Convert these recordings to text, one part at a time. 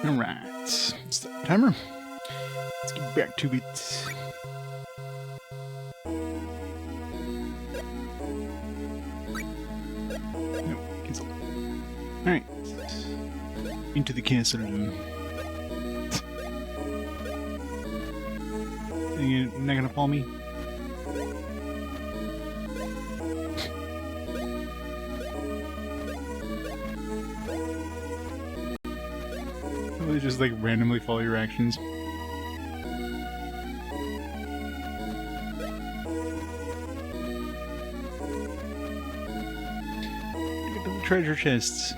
Alright, start the timer. Let's get back to it. No, cancel. Alright. Into the castle. You're not gonna follow me? They just like randomly follow your actions. Get to the treasure chests.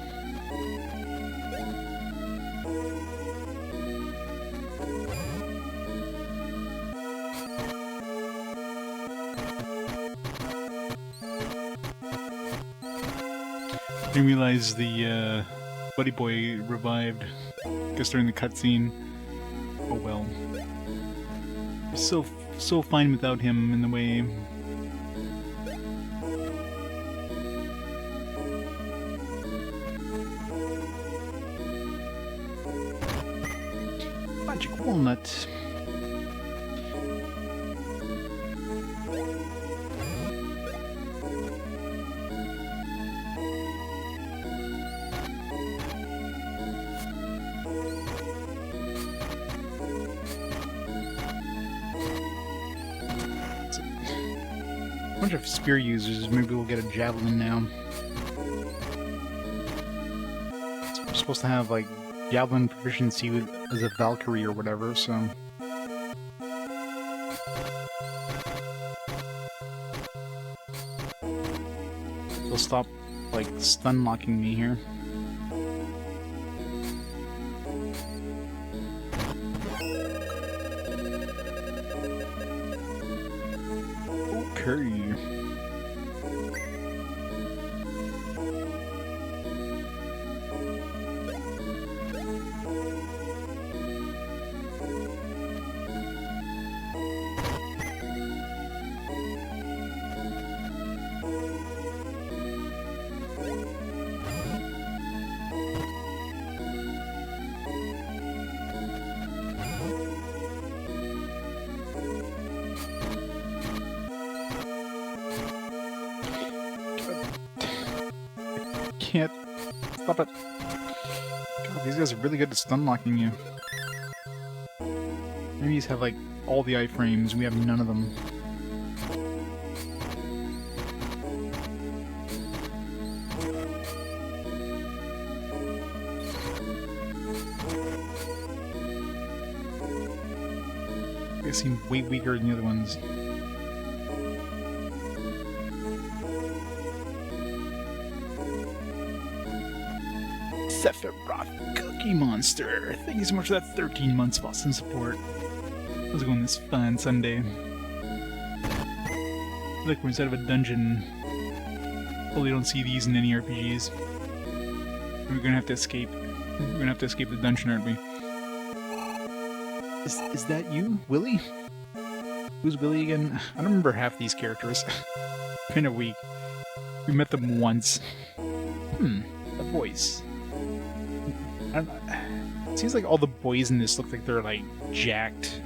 I didn't realize the buddy boy revived. Guess during the cutscene. Oh well. So fine without him in the way. Magic walnut. Bunch of spear users. Maybe we'll get a javelin now. So we're supposed to have like javelin proficiency with, as a Valkyrie or whatever. So they'll stop like stun locking me here. Okay. Can't stop it. God, these guys are really good at stun locking you. Maybe these have like all the iframes, we have none of them. They seem way weaker than the other ones. Sephiroth Cookie Monster. Thank you so much for that 13 months of awesome support. How's it going this fine Sunday? Look, we're inside of a dungeon. Hopefully you don't see these in any RPGs. We're gonna have to escape. We're gonna have to escape the dungeon, aren't we? Is that you, Willy? Who's Willy again? I don't remember half these characters. Kinda weak. We met them once. A voice. I don't know. It seems like all the boys in this look like they're like jacked.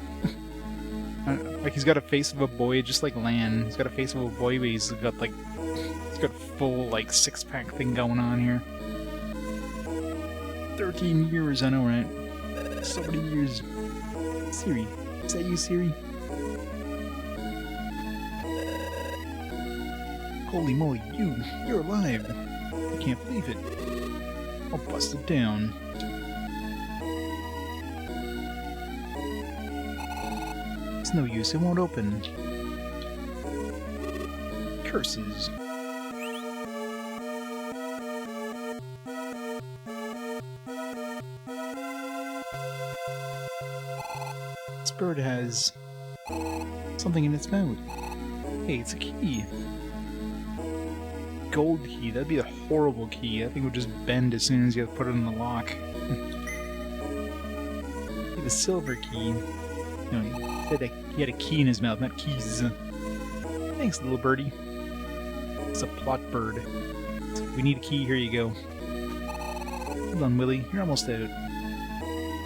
Like he's got a face of a boy, just like Lan. He's got a face of a boy, but he's got like a full like six-pack thing going on here. 13 years, I know, right? So many years. Siri, is that you, Siri? Holy moly, you're alive! I can't believe it. I'll bust it down. It's no use, it won't open. Curses. This bird has something in its mouth. Hey, it's a key. Gold key, that'd be a horrible key. That thing would just bend as soon as you put it in the lock. The silver key. No, he had a key in his mouth, not keys. Thanks, little birdie. It's a plot bird. We need a key, here you go. Hold on, Willy, you're almost out.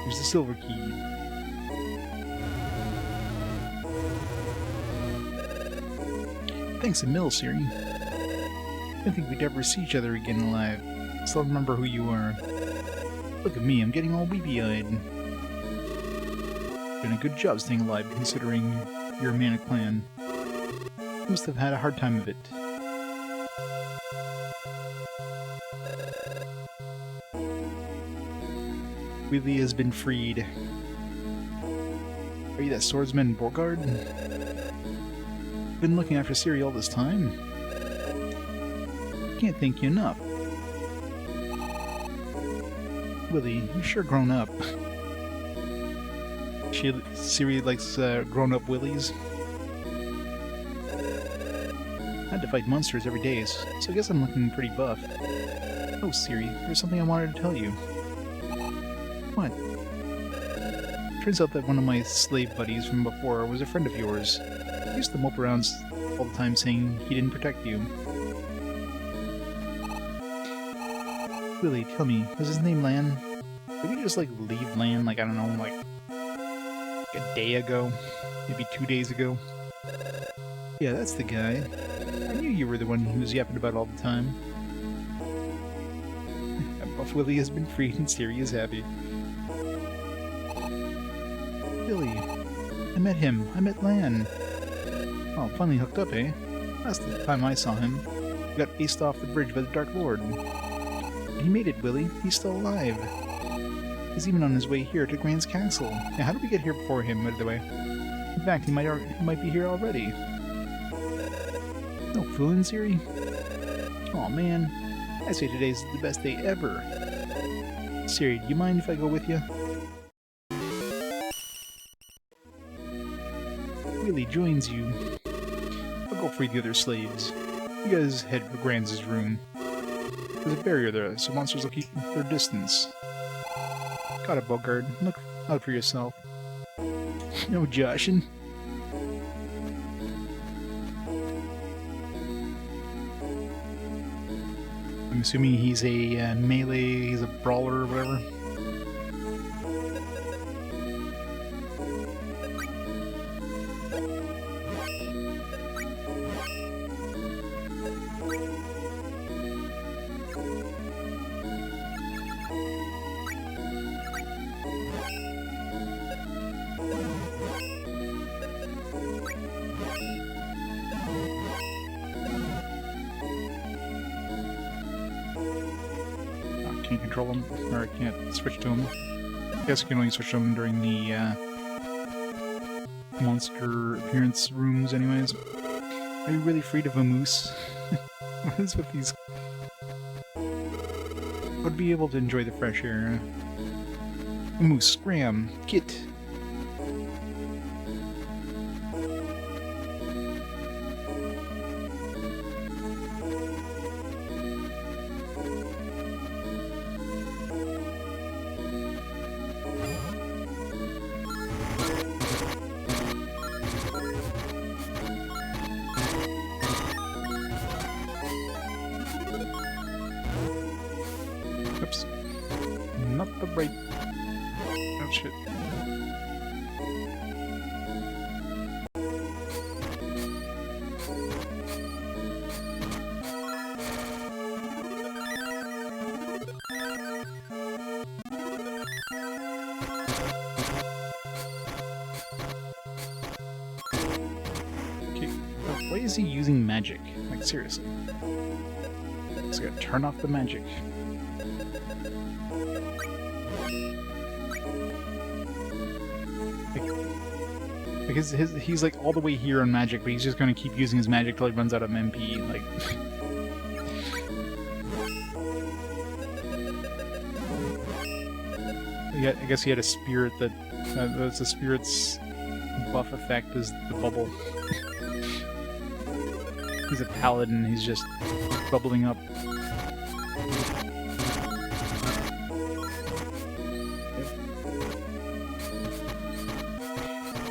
Here's the silver key. Thanks a mill, Siri. I didn't think we'd ever see each other again alive. Still remember who you are. Look at me, I'm getting all weepy-eyed. Doing a good job staying alive, considering your manic plan. You must have had a hard time of it. Willy has been freed. Are you that swordsman Borgard? Been looking after Siri all this time? Can't thank you enough. Willy, you're sure grown up. Siri likes grown-up Willies. I had to fight monsters every day, so I guess I'm looking pretty buff. Oh, Siri, there's something I wanted to tell you. What? Turns out that one of my slave buddies from before was a friend of yours. He used to mope around all the time saying he didn't protect you. Willy, tell me, was his name Lan? Did we just, like, leave Lan, like, I don't know, like a day ago? Maybe 2 days ago? Yeah, that's the guy. I knew you were the one he was yapping about all the time. Buff Willy has been freed and Siri is happy. Willy, I met him. I met Lan. Oh, finally hooked up, eh? Last time I saw him, he got aced off the bridge by the Dark Lord. He made it, Willy. He's still alive. He's even on his way here to Grand's castle. Now, how did we get here before him, by the way? In fact, he might be here already. No fooling, Siri. Aw, man. I say today's the best day ever. Siri, do you mind if I go with you? Willy joins you. I'll go free the other slaves. You guys head for Grand's room. There's a barrier there, so monsters will keep their distance. Got it, Bogard. Look out for yourself. No joshing. I'm assuming he's a melee, he's a brawler or whatever. Can't control him, or I can't switch to him. I guess I can only switch to him during the monster appearance rooms anyways. Are you really afraid of a moose? What is with these? I would be able to enjoy the fresh air. A moose, scram, get! Oops. Not the right... Oh shit. Okay, why is he using magic? Like, seriously. Just gotta turn off the magic. Because he's like all the way here on magic, but he's just gonna keep using his magic till he runs out of MP. Like, I guess he had a spirit that the spirit's buff effect is the bubble. He's a paladin. He's just bubbling up.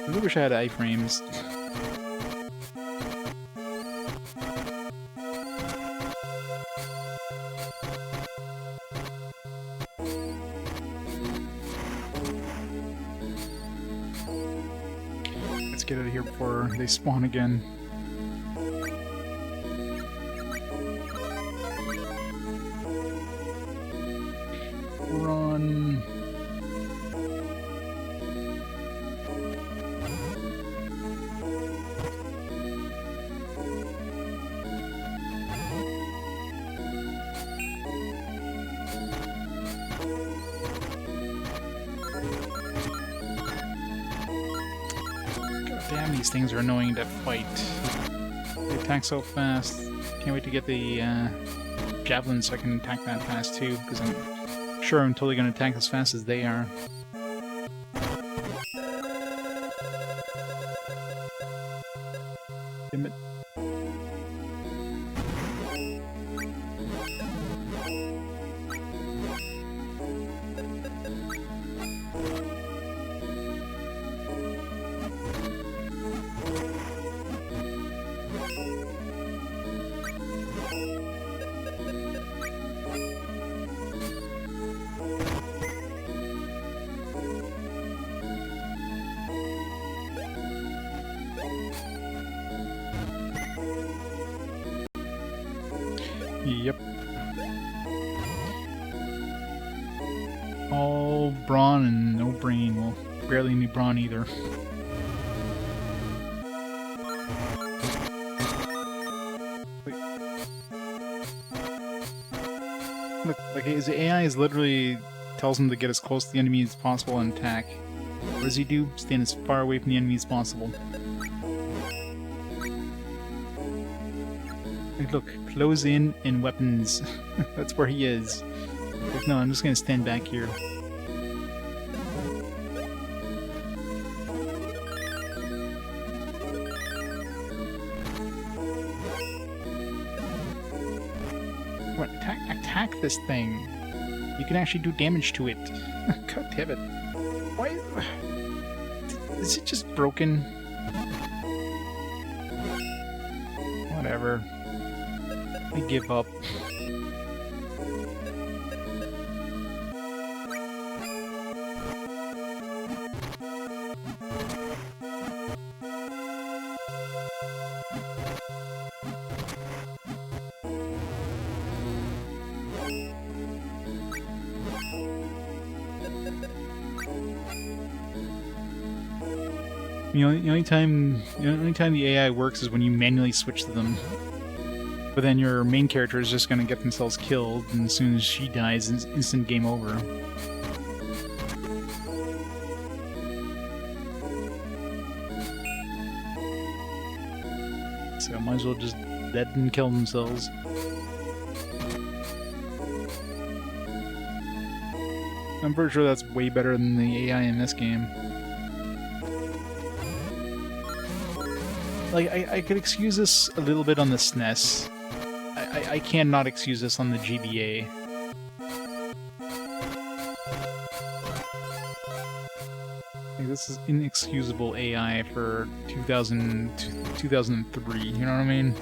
I wish I had iframes. get out of here before they spawn again. Run. Damn, these things are annoying to fight. They attack so fast. Can't wait to get the javelin so I can attack that fast too, because I'm sure I'm totally going to attack as fast as they are. Damn it. Yep. All brawn and no brain. Well, barely any brawn either. Look, like his AI is literally tells him to get as close to the enemy as possible and attack. What does he do? Stand as far away from the enemy as possible. Like, look, close in and weapons. That's where he is. Like, no, I'm just gonna stand back here. What? Attack this thing. You can actually do damage to it. God damn it. Why? Is it just broken? Whatever. I give up. The only time the AI works is when you manually switch to them. But then your main character is just going to get themselves killed, and as soon as she dies, it's instant game over. So might as well just let them kill themselves. I'm pretty sure that's way better than the AI in this game. Like, I could excuse this a little bit on the SNES. I cannot excuse this on the GBA. Like, this is inexcusable AI for 2003, you know what I mean?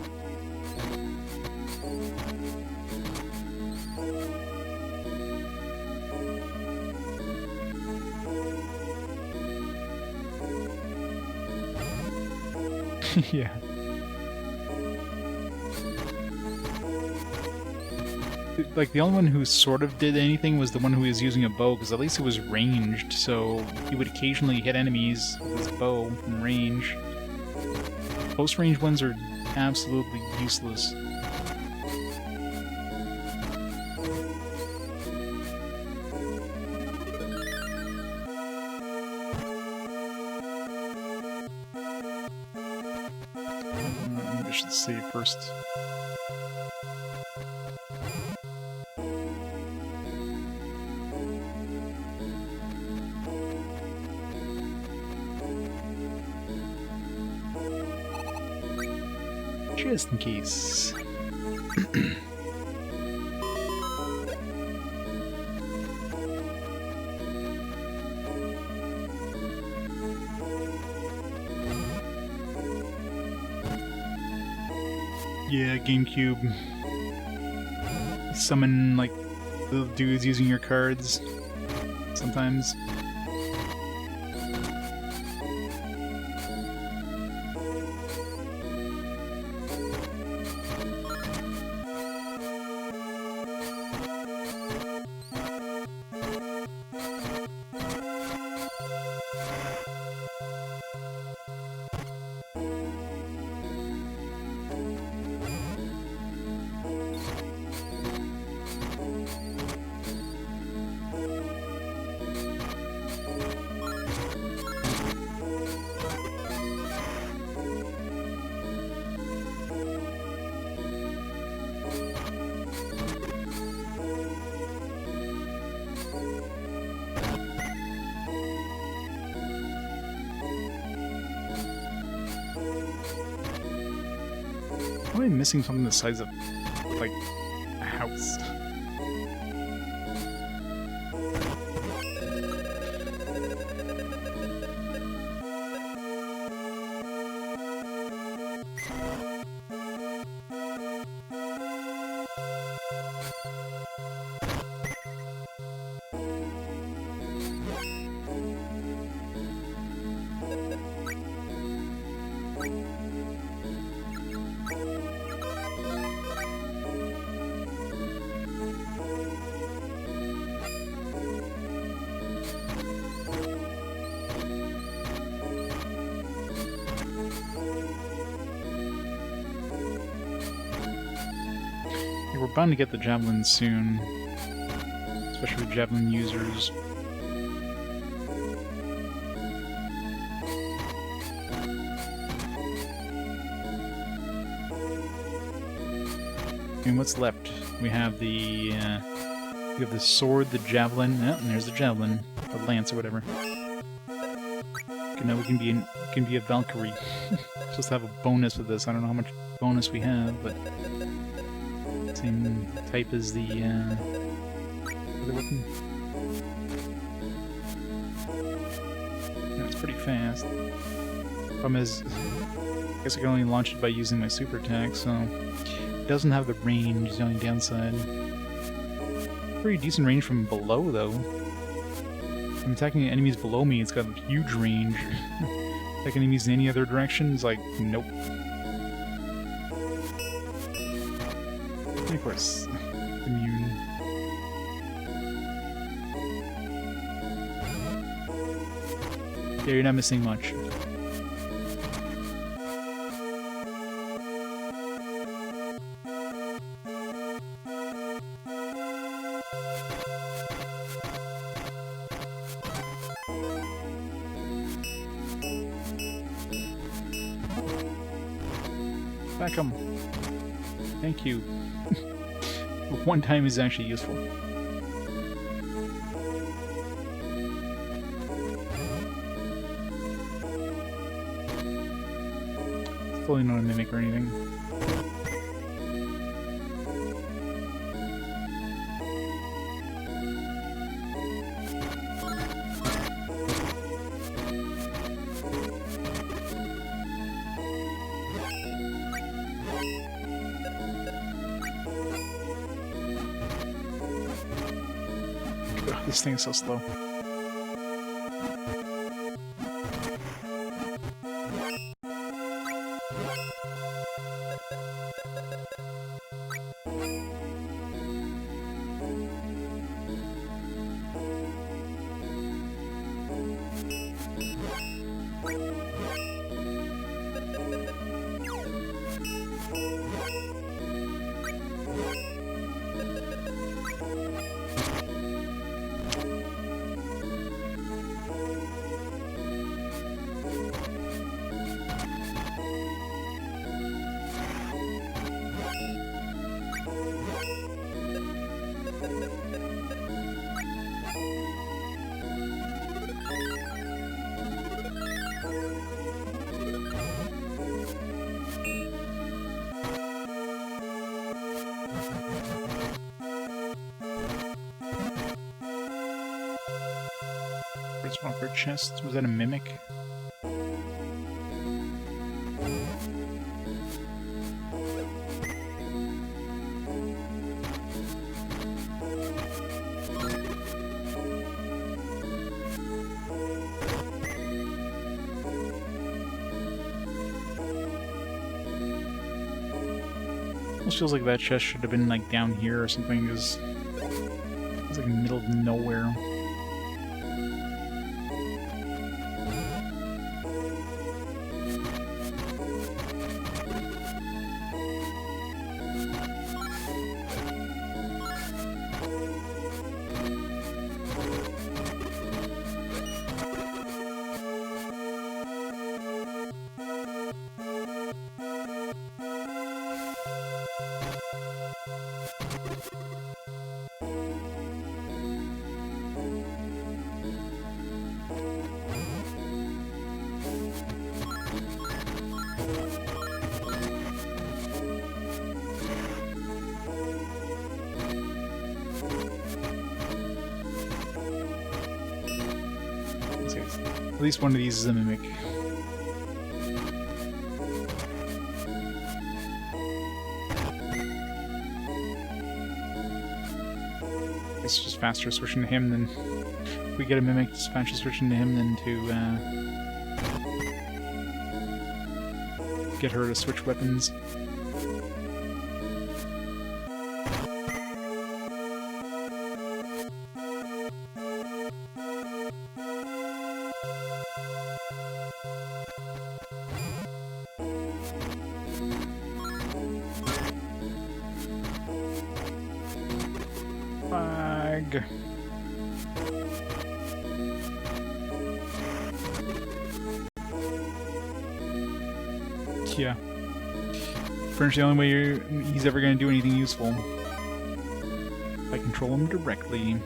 Yeah. Like, the only one who sort of did anything was the one who was using a bow, because at least it was ranged, so he would occasionally hit enemies with his bow from range. Close range ones are absolutely useless. I should save first. Just in case. Yeah, GameCube. Summon, like, little dudes using your cards. Sometimes. probably missing something the size of, like, a house. We're bound to get the javelin soon, especially with javelin users. I mean, what's left? We have the sword, the javelin. Oh, and there's the javelin, the lance or whatever. Okay, now we can be a Valkyrie. Supposed to have a bonus with this. I don't know how much bonus we have, but same type as the other weapon. That's pretty fast. Problem is, I guess I can only launch it by using my super attack, so it doesn't have the range. Is the only downside. Pretty decent range from below, though. If I'm attacking enemies below me, it's got a huge range. Attacking enemies in any other direction is like, nope. And of course, immune. Yeah, you're not missing much. Back 'em. Thank you. One time is actually useful. It's totally not a mimic or anything. This thing is so slow. First one for chest. Was that a mimic? Almost feels like that chest should have been like down here or something, because it's like in the middle of nowhere. At least one of these is a mimic. It's just faster switching to him than... If we get a mimic, it's faster switching to him than to get her to switch weapons. Flag. Yeah. Pretty much the only way he's ever going to do anything useful. If I control him directly.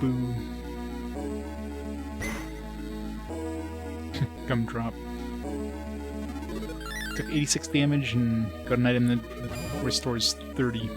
Boo. Gumdrop. Took 86 damage and got an item that restores 30.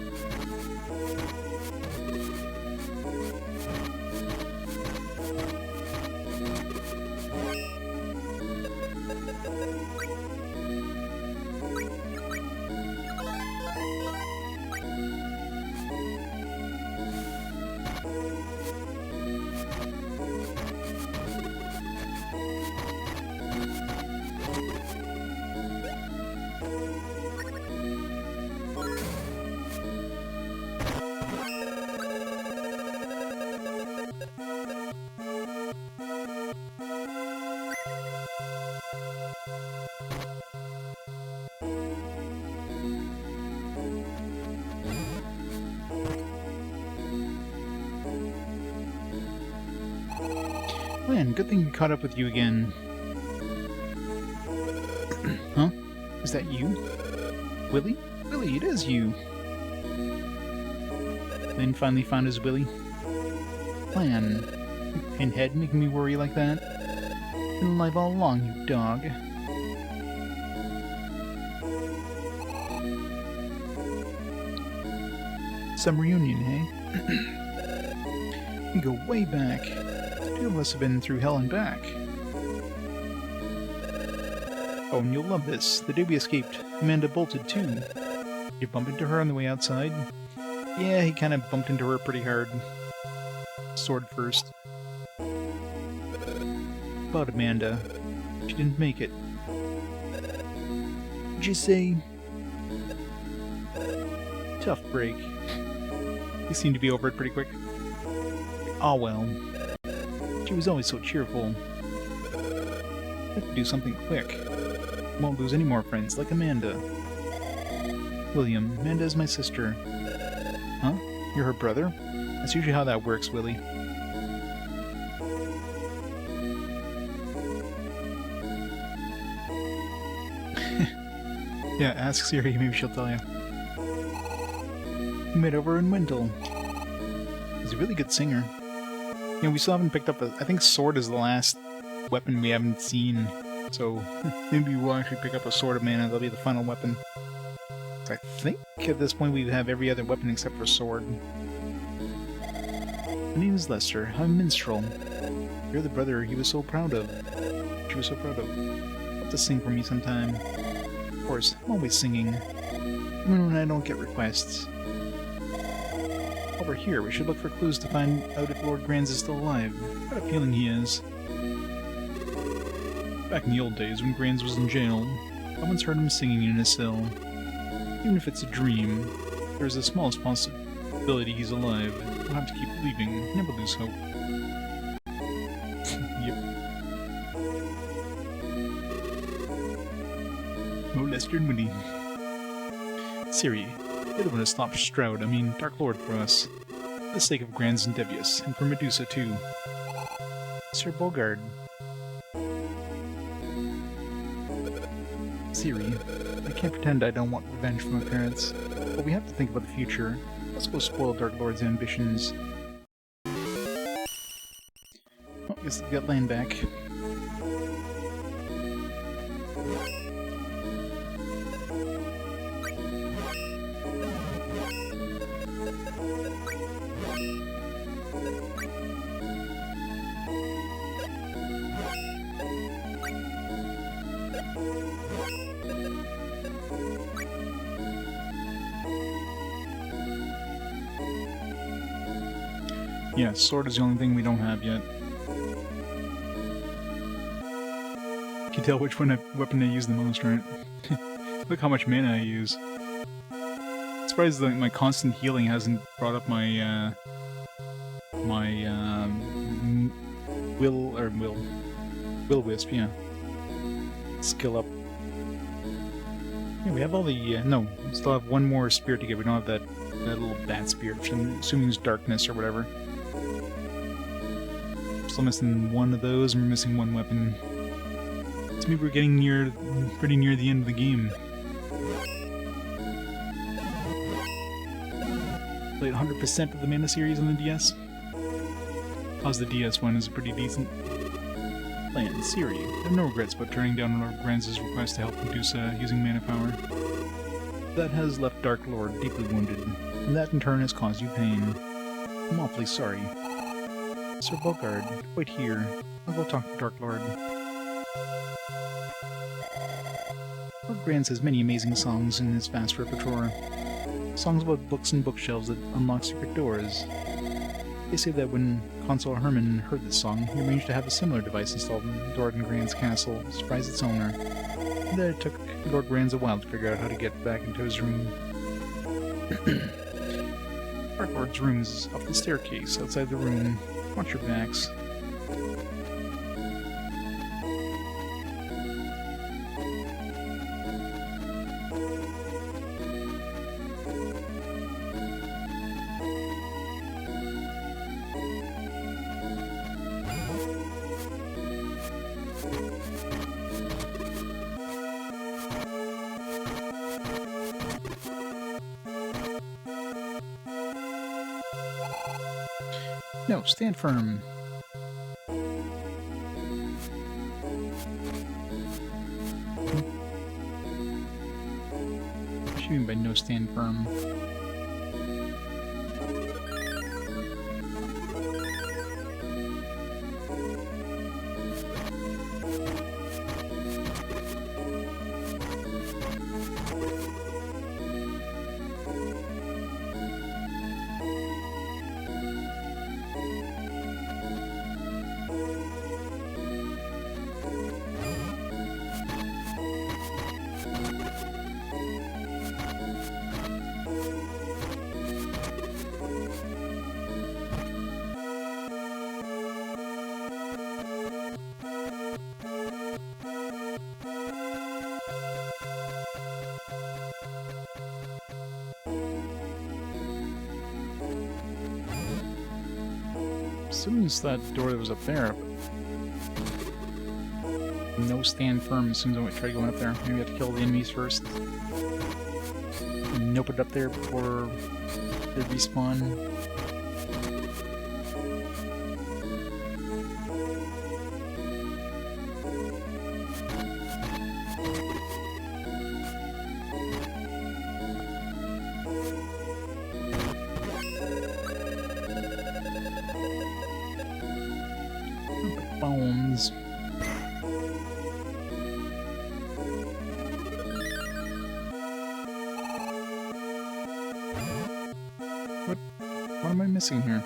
Man, good thing we caught up with you again. Huh? Is that you? Willy? Willy, it is you! Lynn finally found his Willy. Man, Pinhead making me worry like that. Been alive all along, you dog. Some reunion, eh? We go way back. Two of us have been through hell and back. Oh, and you'll love this. The day we escaped, Amanda bolted too. Did you bump into her on the way outside? Yeah, he kind of bumped into her pretty hard. Sword first. About Amanda. She didn't make it. Did you say... Tough break. He seemed to be over it pretty quick. Ah well. She was always so cheerful. I have to do something quick. Won't lose any more friends like Amanda. William, Amanda is my sister. Huh? You're her brother? That's usually how that works, Willie. Yeah, ask Siri, maybe she'll tell you. We met over in Wendell. He's a really good singer. You know, we still haven't picked up a... I think sword is the last weapon we haven't seen. So, maybe we'll actually pick up a sword of mana. That'll be the final weapon. I think at this point we have every other weapon except for sword. My name is Lester. I'm a minstrel. You're the brother he was so proud of. She was so proud of. You'll have to sing for me sometime. Of course, I'm always singing. Even when I don't get requests. While we're here, we should look for clues to find out if Lord Granz is still alive. I've got a feeling he is. Back in the old days, when Granz was in jail, I once heard him singing in his cell. Even if it's a dream, there's the smallest possibility he's alive. We'll have to keep believing, never lose hope. Yep. Oh, Lester and Winnie. Siri, you're the one to stop Stroud, Dark Lord, for us. the sake of Grands and Devious, and for Medusa too. Sir Bogard. Siri, I can't pretend I don't want revenge from my parents, but we have to think about the future. Let's go spoil Dark Lord's ambitions. Oh, I guess we got land back. Yeah, sword is the only thing we don't have yet. You can tell which weapon I use the most, right? Look how much mana I use. Surprised that my constant healing hasn't brought up my will wisp, yeah. Skill up. Yeah, we have all the no, we still have one more spear to get. We don't have that little bat spear, which I'm assuming is darkness or whatever. Still missing one of those, and we're missing one weapon. So maybe we're getting pretty near the end of the game. Played 100% of the Mana series on the DS. How's the DS one? Is it pretty decent? Plan, Siri. I have no regrets about turning down Lord Granz's request to help Medusa using mana power. That has left Dark Lord deeply wounded, and that in turn has caused you pain. I'm awfully sorry. Sir Bogard, wait here. I'll go talk to Dark Lord. Lord Granz has many amazing songs in his vast repertoire. Songs about books and bookshelves that unlock secret doors. They say that when Consul Herman heard this song, he arranged to have a similar device installed in Lord Granz's castle to surprise its owner. And then it took Lord Granz a while to figure out how to get back into his room. Dark Lord's room is up the staircase outside the room. Watch your backs. No, stand firm. What do you mean by no stand firm? Assuming it's that door that was up there. No stand firm as soon as I try going up there. Maybe we have to kill the enemies first. Nope it up there before they respawn. Bones. What am I missing here?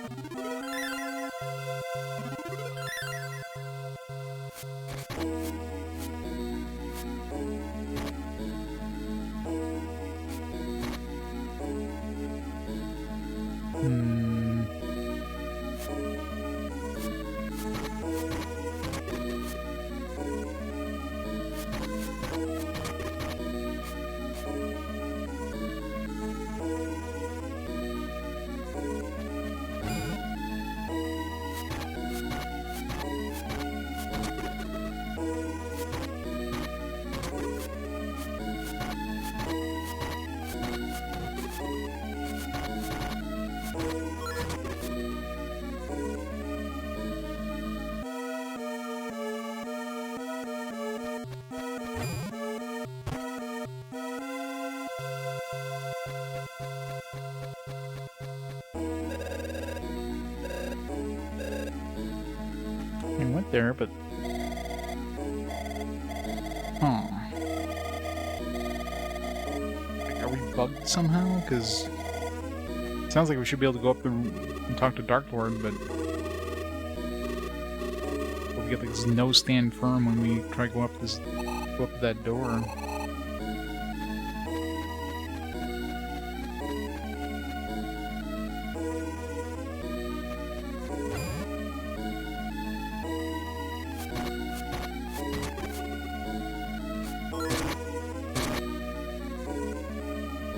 up there, but... Huh. Like, are we bugged somehow? Because... it sounds like we should be able to go up there and talk to Dark Lord, but... we get like this no stand firm when we try to go up that door.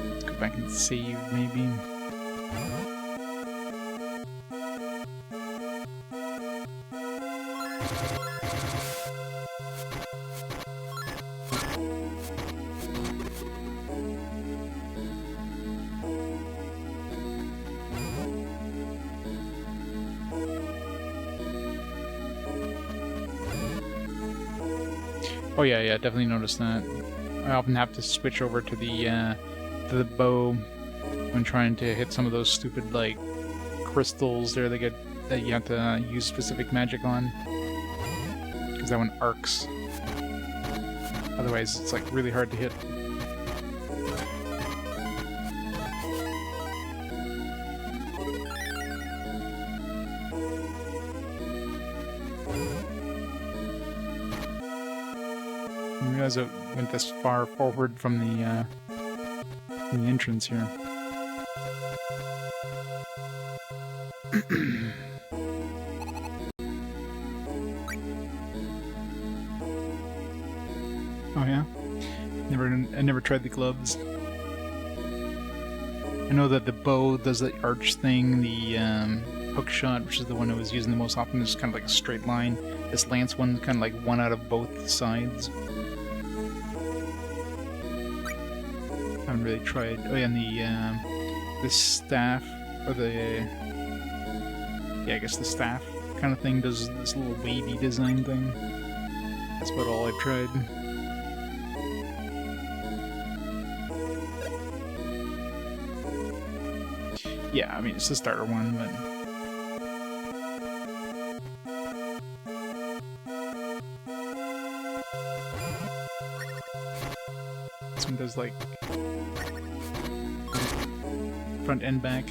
Let's go back and save, maybe. Oh yeah, definitely noticed that. I often have to switch over to the bow when trying to hit some of those stupid like crystals there that you have to use specific magic on, because that one arcs. Otherwise, it's like really hard to hit. I realize it went this far forward from the entrance here. Oh yeah? I never tried the gloves. I know that the bow does the arch thing, the hook shot, which is the one I was using the most often, is kind of like a straight line. This lance one's kind of like one out of both sides. I haven't really tried. Oh yeah, and the staff, or yeah, I guess the staff kind of thing does this little wavy design thing. That's about all I've tried. Yeah, I mean, it's the starter one, but... this one does, like... front and back.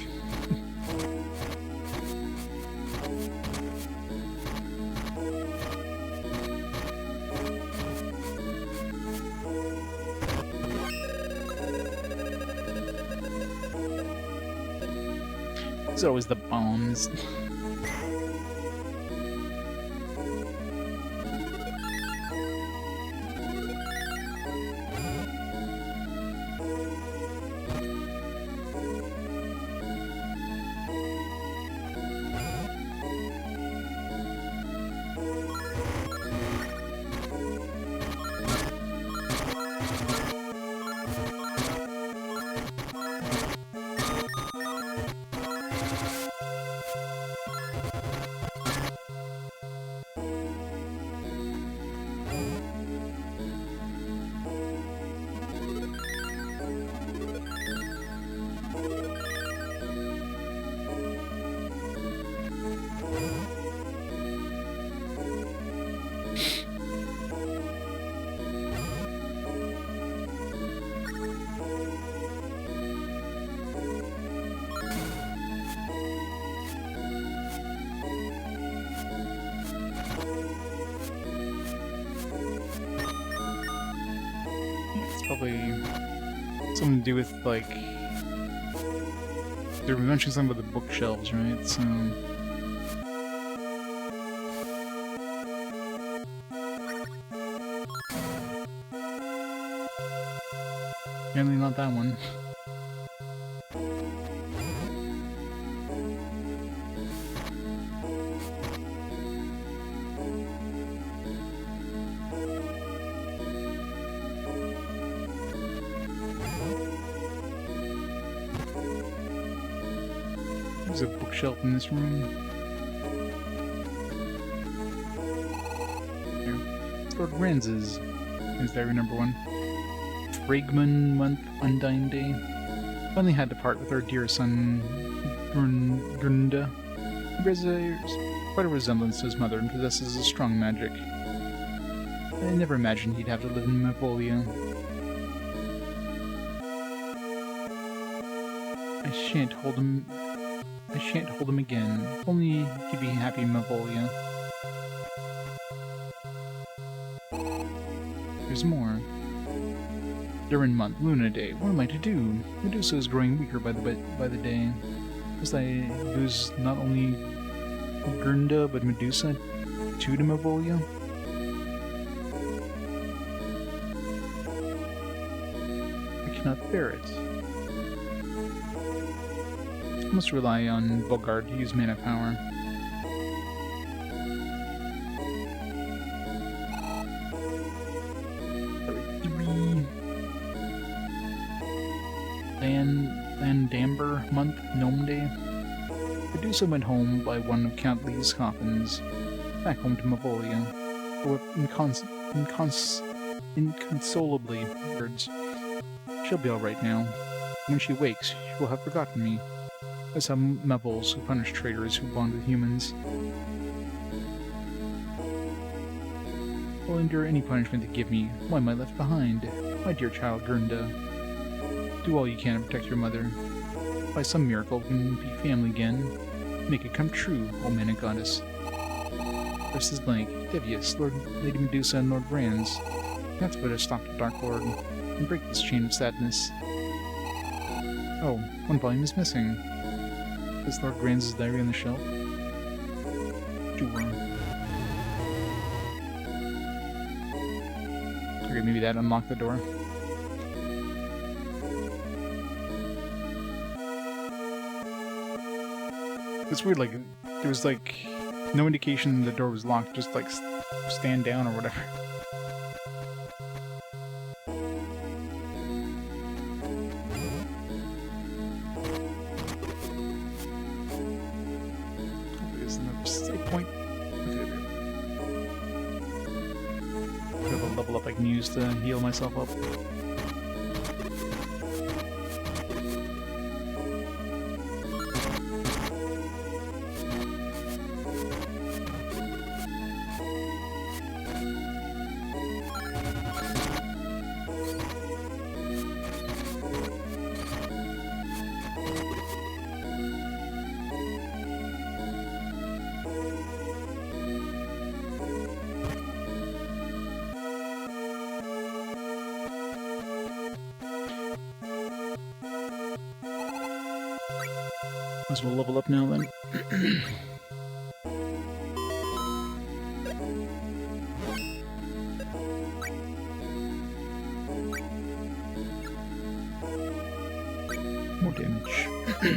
There's always the bombs. Probably something to do with, like, they were mentioning something about the bookshelves, right? So... apparently not that one. There's a bookshelf in this room. There. It's Lord Ranz's. Is that number one? Fragman month, Undying Day. Finally had to part with our dear son, Grunda. quite a resemblance to his mother and possesses a strong magic. I never imagined he'd have to live in Mavolia. I shan't hold him again. If only he'd be happy in Mavolia. There's more. During month, Luna Day. What am I to do? Medusa is growing weaker by the day. Must I lose not only Gurnda but Medusa too to Mavolia? I cannot bear it. I must rely on Bogard to use mana power. Landamber month, Gnome Day. Medusa went home by one of Count Lee's coffins, back home to Mavolia. Or inconsolably words. She'll be alright now. When she wakes, she will have forgotten me. As some Mevels who punish traitors who bond with humans. I'll endure any punishment they give me. Why am I left behind? My dear child Gurnda. Do all you can to protect your mother. By some miracle, we can be family again. Make it come true, O Mana Goddess. Versus Blank, Devious, Lady Medusa, and Lord Brands. That's what has stopped the Dark Lord, and break this chain of sadness. Oh, one volume is missing. Is Lord Brands' diary on the shelf? Sure. Okay, maybe that unlocked the door. It's weird, like, there was, like, no indication the door was locked, just, like, stand down or whatever. There's another save point. Okay, there. I have a level up I can use to heal myself up. Might as well level up now then. More damage. I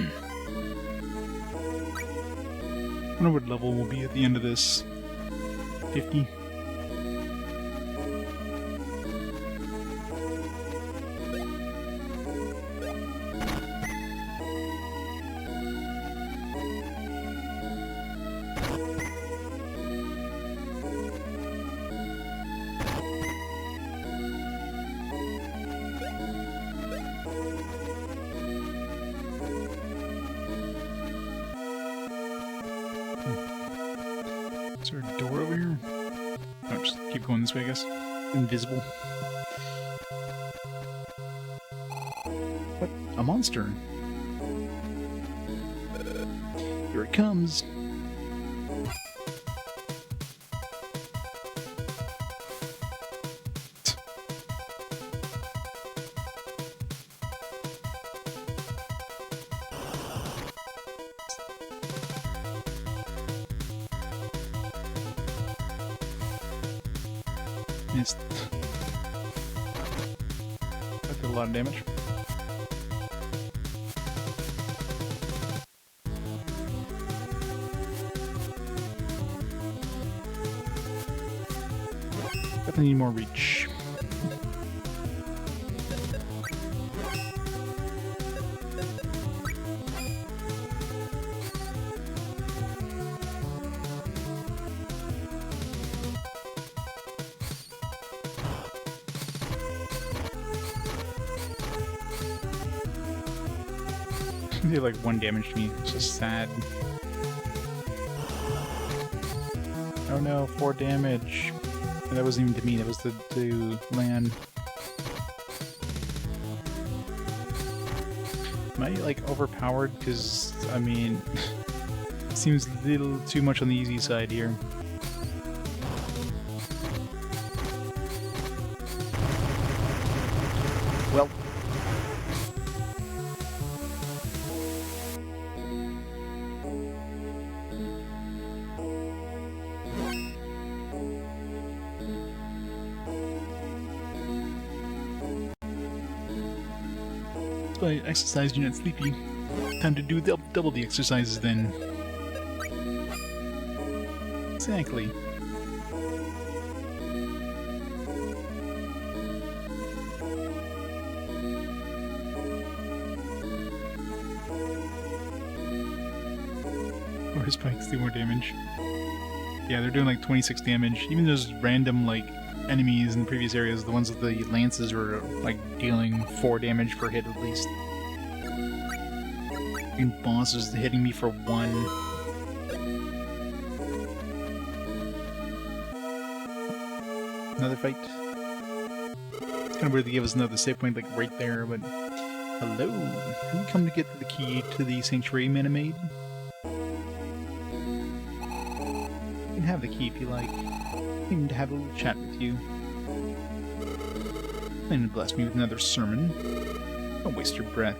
wonder what level we'll be at the end of this. 50? Is there a door over here? No, just keep going this way, I guess. Invisible. What? A monster? Here it comes. Missed. That did a lot of damage. Definitely need more reach. They did like 1 damage to me. It's just sad. Oh no, 4 damage. And that wasn't even to me, that was to land. Am I, like, overpowered? Because, I mean, it seems a little too much on the easy side here. Well. I exercised, you're not sleepy. Time to do double the exercises then. Exactly. Or spikes do more damage. Yeah, they're doing like 26 damage. Even those random, like, enemies in the previous areas, the ones with the lances were, like, dealing 4 damage per hit at least. And bosses hitting me for 1. Another fight. It's kind of weird they gave us another save point, like, right there, but... Hello! Have you come to get the key to the Sanctuary, Mana Maid? You can have the key if you like. Even to have a little chat with you. Plan to bless me with another sermon. Don't waste your breath.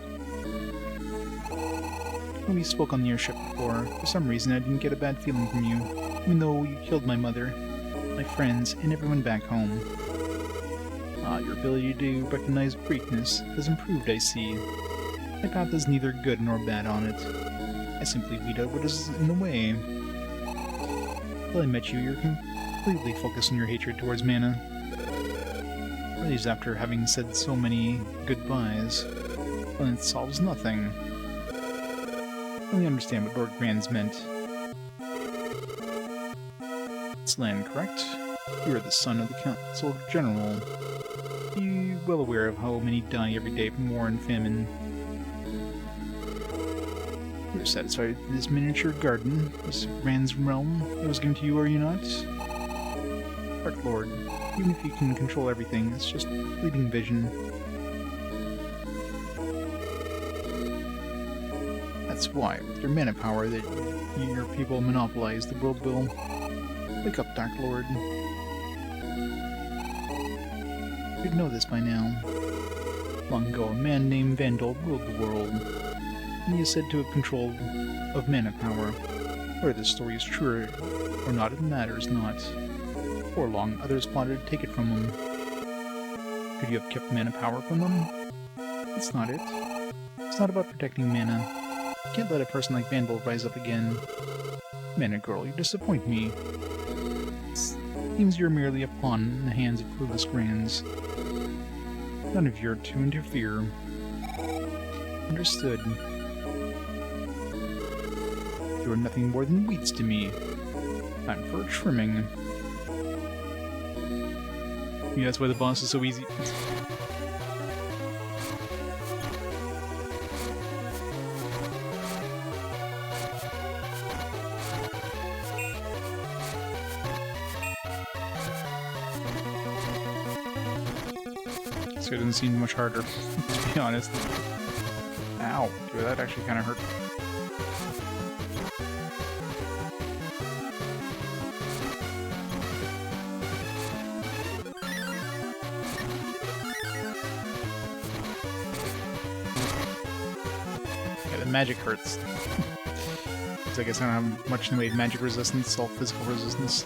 When we spoke on the airship before, for some reason I didn't get a bad feeling from you, even though you killed my mother, my friends, and everyone back home. Ah, your ability to recognize greatness has improved, I see. My path is neither good nor bad on it. I simply weed out what is in the way. Until I met you, you're completely focused on your hatred towards Mana. At least after having said so many goodbyes, well, it solves nothing. I only understand what Lord Grand's meant. It's land, correct? You are the son of the Council General. Are you well aware of how many die every day from war and famine? You're satisfied with this miniature garden, this Grand's realm that was given to you, are you not? Dark Lord, even if you can control everything, it's just fleeting vision. That's why, with your mana power that you and your people monopolize, the world will... Wake up, Dark Lord. You'd know this by now. Long ago, a man named Vandal ruled the world, and he is said to have control of mana power. Whether this story is true or not, it matters not. Before long, others plotted to take it from him. Could you have kept mana power from them? That's not it. It's not about protecting mana. You can't let a person like Vandal rise up again. Mana girl, you disappoint me. It seems you're merely a pawn in the hands of clueless grands. None of you are to interfere. Understood. You are nothing more than weeds to me. Time for a trimming. Yeah, that's why the boss is so easy. So it doesn't seem much harder, to be honest. Ow, dude, that actually kind of hurt. Yeah, the magic hurts. Because I guess I don't have much in the way of magic resistance, all physical resistance.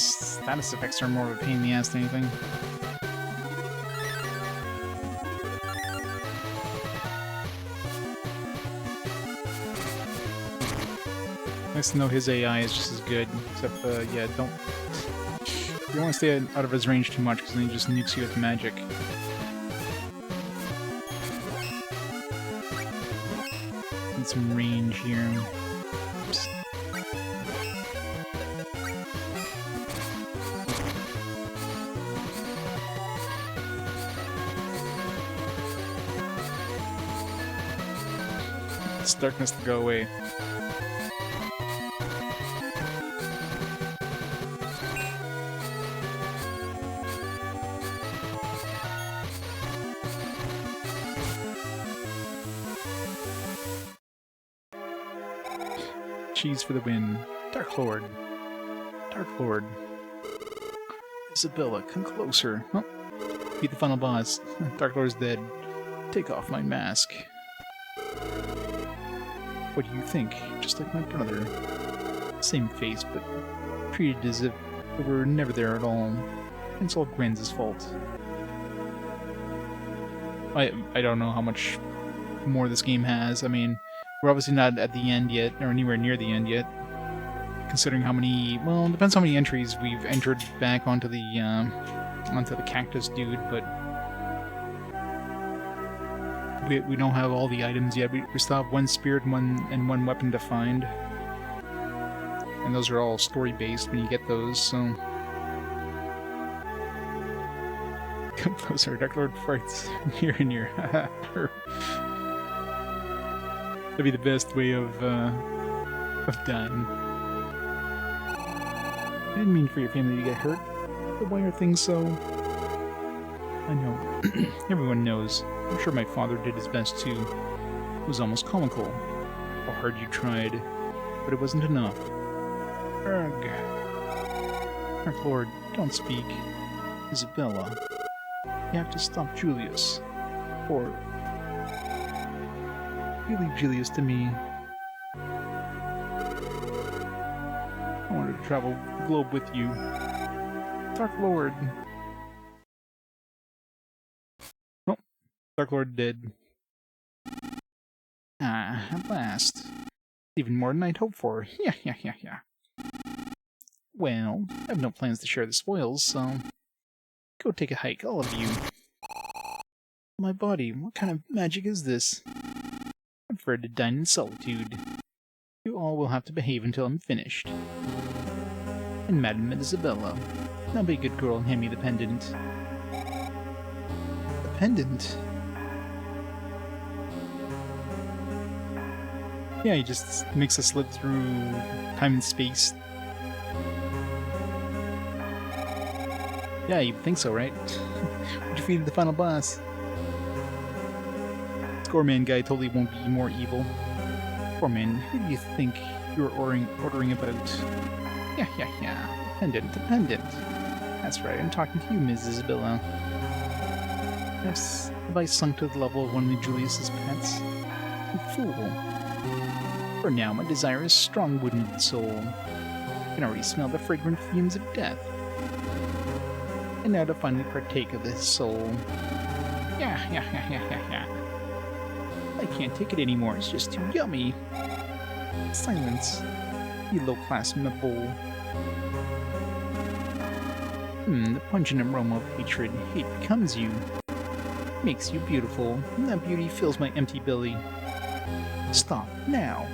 Status effects are more of a pain in the ass than anything. Nice to know his AI is just as good, except, yeah, don't... You don't want to stay out of his range too much, because then he just nukes you with magic. Need some range here. Oops. this darkness to go away. Cheese for the win. Dark Lord. Dark Lord. Isabella, come closer. Oh, beat the final boss. Dark Lord's dead. Take off my mask. What do you think? Just like my brother. Same face, but treated as if we were never there at all. It's all Gwen's fault. I don't know how much more this game has. I mean, we're obviously not at the end yet, or anywhere near the end yet. Considering how many, well, it depends how many entries we've entered back onto the cactus dude, but we don't have all the items yet. We still have one spirit and one weapon to find, and those are all story based when you get those. So come closer, Dark Lord farts here and here. That'd be the best way of dying. I didn't mean for your family to get hurt, but why are things so... I know. Everyone knows. I'm sure my father did his best too. It was almost comical. How hard you tried, but it wasn't enough. Ugh. Dark Lord, don't speak. Isabella, you have to stop Julius. Or... you leave Julius to me. I wanted to travel the globe with you. Dark Lord. Oh, Dark Lord dead. Ah, at last. Even more than I'd hoped for. Yeah. Well, I have no plans to share the spoils, so... go take a hike, all of you. My body, what kind of magic is this? I prefer to dine in solitude. You all will have to behave until I'm finished. And Madame Isabella, now be a good girl and hand me the pendant. The pendant? Yeah, he just makes us slip through time and space. Yeah, you'd think so, right? We defeated the final boss. Scoreman guy totally won't be more evil. Scoreman, who do you think you're ordering about? Yeah. Pendant. That's right, I'm talking to you, Ms. Isabella. Have I sunk to the level of one of Julius's pets? You fool. For now, my desire is strong wounded soul. I can already smell the fragrant fumes of death. And now to finally partake of this soul. Yeah. I can't take it anymore, it's just too yummy. Silence, you low-class meatball. The pungent aroma of hatred. Hate becomes you. Makes you beautiful, and that beauty fills my empty belly. Stop, now.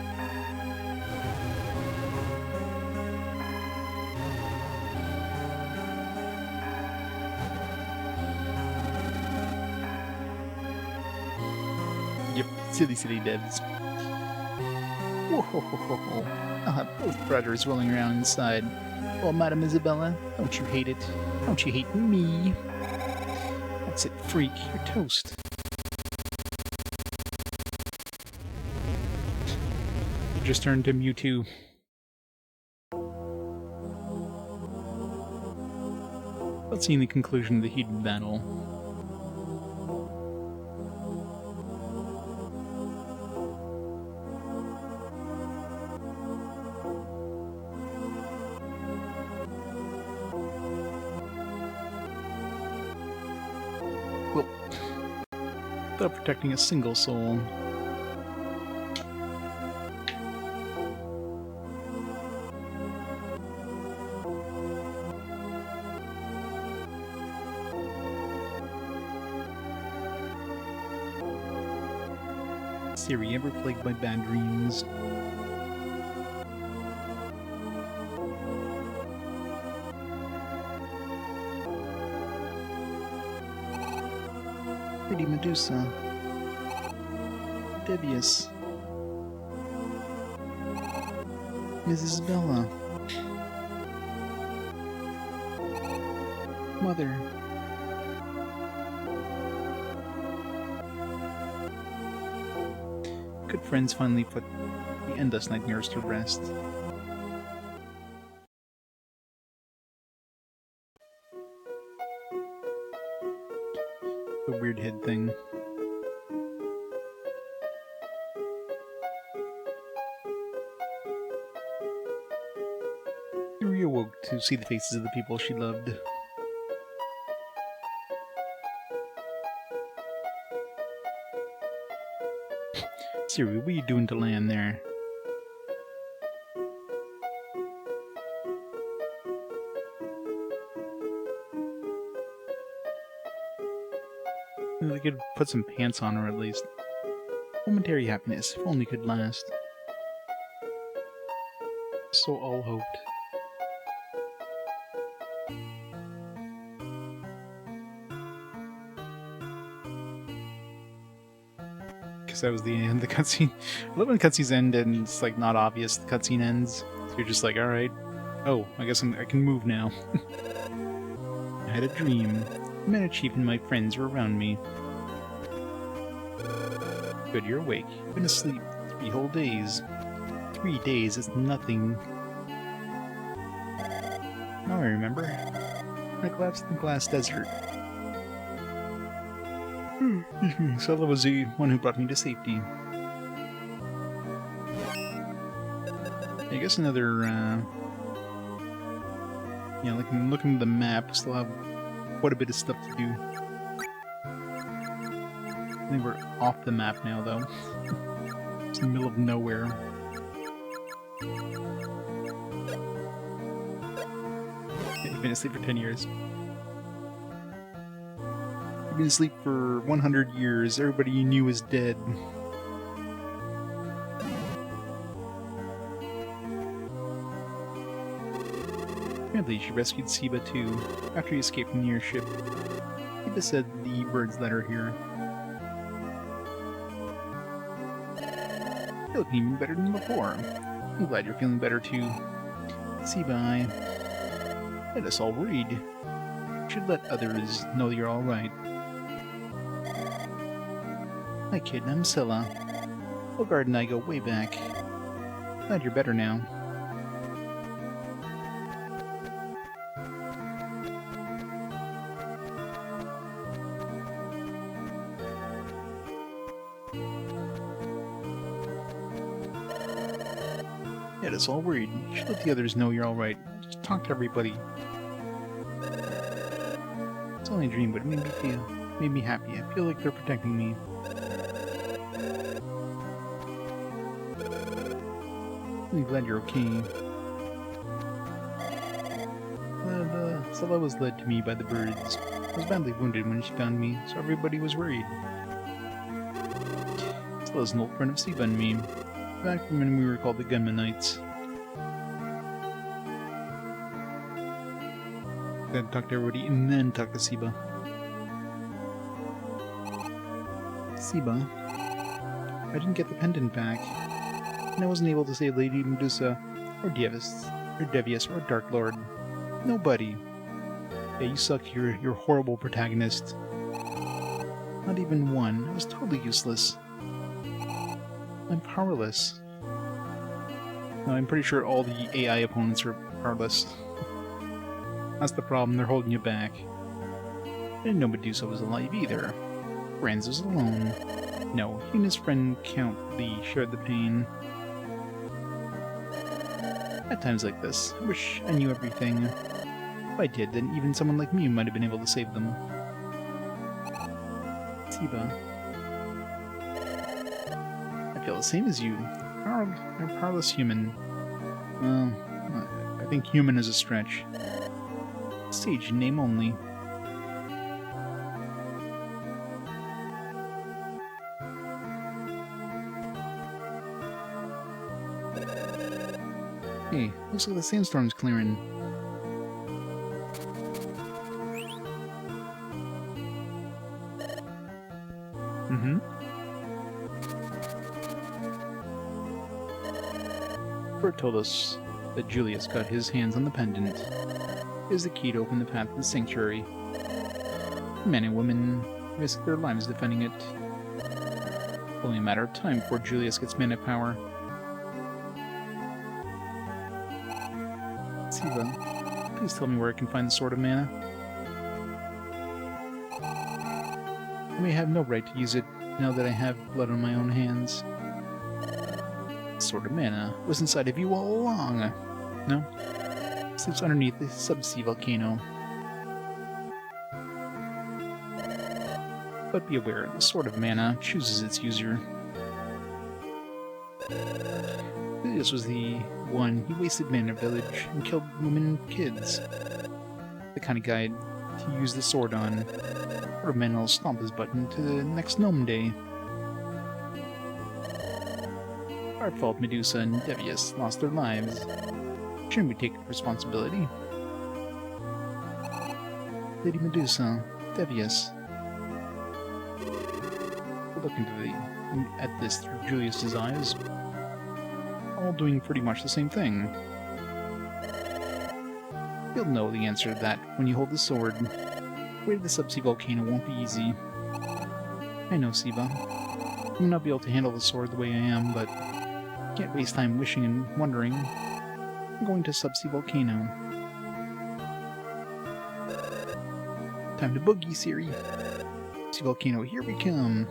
Yep, silly devs. Whoa, I'll have both brothers rolling around inside. Well, Madame Isabella, don't you hate it? Don't you hate me? That's it, freak. You're toast. You just turned to Mewtwo. Let's see the conclusion of the heated battle. Without protecting a single soul. Siri, ever plagued by bad dreams? Pretty Medusa. Devious. Mrs. Bella. Mother. Good friends finally put the endless nightmares to rest. The weird head thing. Yuri awoke to see the faces of the people she loved. Siri, what are you doing to land there? They could put some pants on her at least. Momentary happiness, if only could last. So all hoped. Because that was the end of the cutscene. I love when cutscenes end and it's like not obvious the cutscene ends. So you're just like, alright. Oh, I guess I can move now. I had a dream. I met a chief and my friends were around me. Good, you're awake. You've been asleep 3 whole days. 3 days is nothing. Now I remember. I collapsed in the glass desert. Sella was the one who brought me to safety. I guess another, yeah, like looking at the map, still have quite a bit of stuff to do. I think we're off the map now, though. It's in the middle of nowhere. You've been asleep for 10 years. You've been asleep for 100 years. Everybody you knew is dead. Apparently, she rescued Siba too, after he escaped from the airship. Siba said the birds led her here. You're looking even better than before. I'm glad you're feeling better too. Siba, I had us all worried. You should let others know you're alright. Hi kid, I'm Scylla. Bogard and I go way back. Glad you're better now. Had us all worried. You should let the others know you're alright. Just talk to everybody. It's only a dream, but it made me happy. I feel like they're protecting me. I'm glad you're okay. Scylla was led to me by the birds. I was badly wounded when she found me, so everybody was worried. Scylla's an old friend of Siba and me. Back from when we were called the Gunmanites. Then talk to everybody and then talk to Siba. Siba, I didn't get the pendant back, and I wasn't able to save Lady Medusa, or Devious, or Dark Lord. Nobody. Yeah, you suck, you're horrible protagonist. Not even one. I was totally useless. I'm powerless. No, I'm pretty sure all the AI opponents are powerless. That's the problem, they're holding you back. I didn't know Medusa was alive either. Franz was alone. No, he and his friend Count Lee shared the pain. At times like this, I wish I knew everything. If I did, then even someone like me might have been able to save them. Siba. I feel the same as you. I'm a powerless human. Well, I think human is a stretch. Sage in name only. Hey, looks like the sandstorm's clearing. Bert told us But Julius got his hands on the pendant. It is the key to open the path to the sanctuary. Men and women risk their lives defending it. It's only a matter of time before Julius gets mana power. Siva, please tell me where I can find the Sword of Mana. I may have no right to use it now that I have blood on my own hands. The Sword of Mana was inside of you all along. No? It sleeps underneath the subsea volcano. But be aware, the Sword of Mana chooses its user. This was the one he wasted men in a village and killed women and kids. The kind of guy to use the sword on. Sword of Mana will stomp his button to the next Gnome Day. Our fault Medusa and Devius lost their lives. Shouldn't we take responsibility? Lady Medusa, Devius. We'll look at this through Julius's eyes. All doing pretty much the same thing. You'll know the answer to that when you hold the sword. The way to the subsea volcano won't be easy. I know, Siva. I may not be able to handle the sword the way I am, but I can't waste time wishing and wondering. I'm going to subsea volcano. Time to boogie, Siri. Subsea volcano, here we come.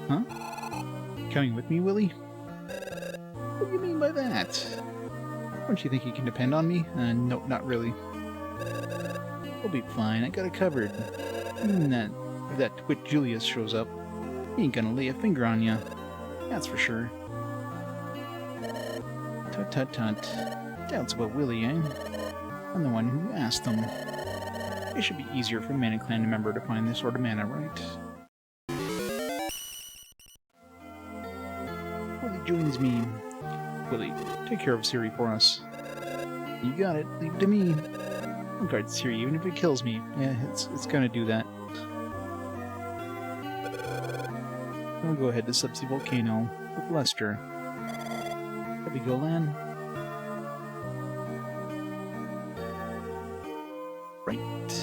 Huh? Coming with me, Willie? What do you mean by that? Don't you think you can depend on me? No, not really. We'll be fine, I got it covered. Even if that twit Julius shows up, he ain't gonna lay a finger on ya. That's for sure. Tut tut tut. Doubts about Willie, eh? I'm the one who asked them. It should be easier for a Mana Clan member to find this sort of mana, right? Willie joins me. Willie, take care of Siri for us. You got it. Leave it to me. I'll guard Siri even if it kills me. Yeah, it's gonna do that. I'll go ahead to Subsea Volcano with Lester. There we go, Lan. Right.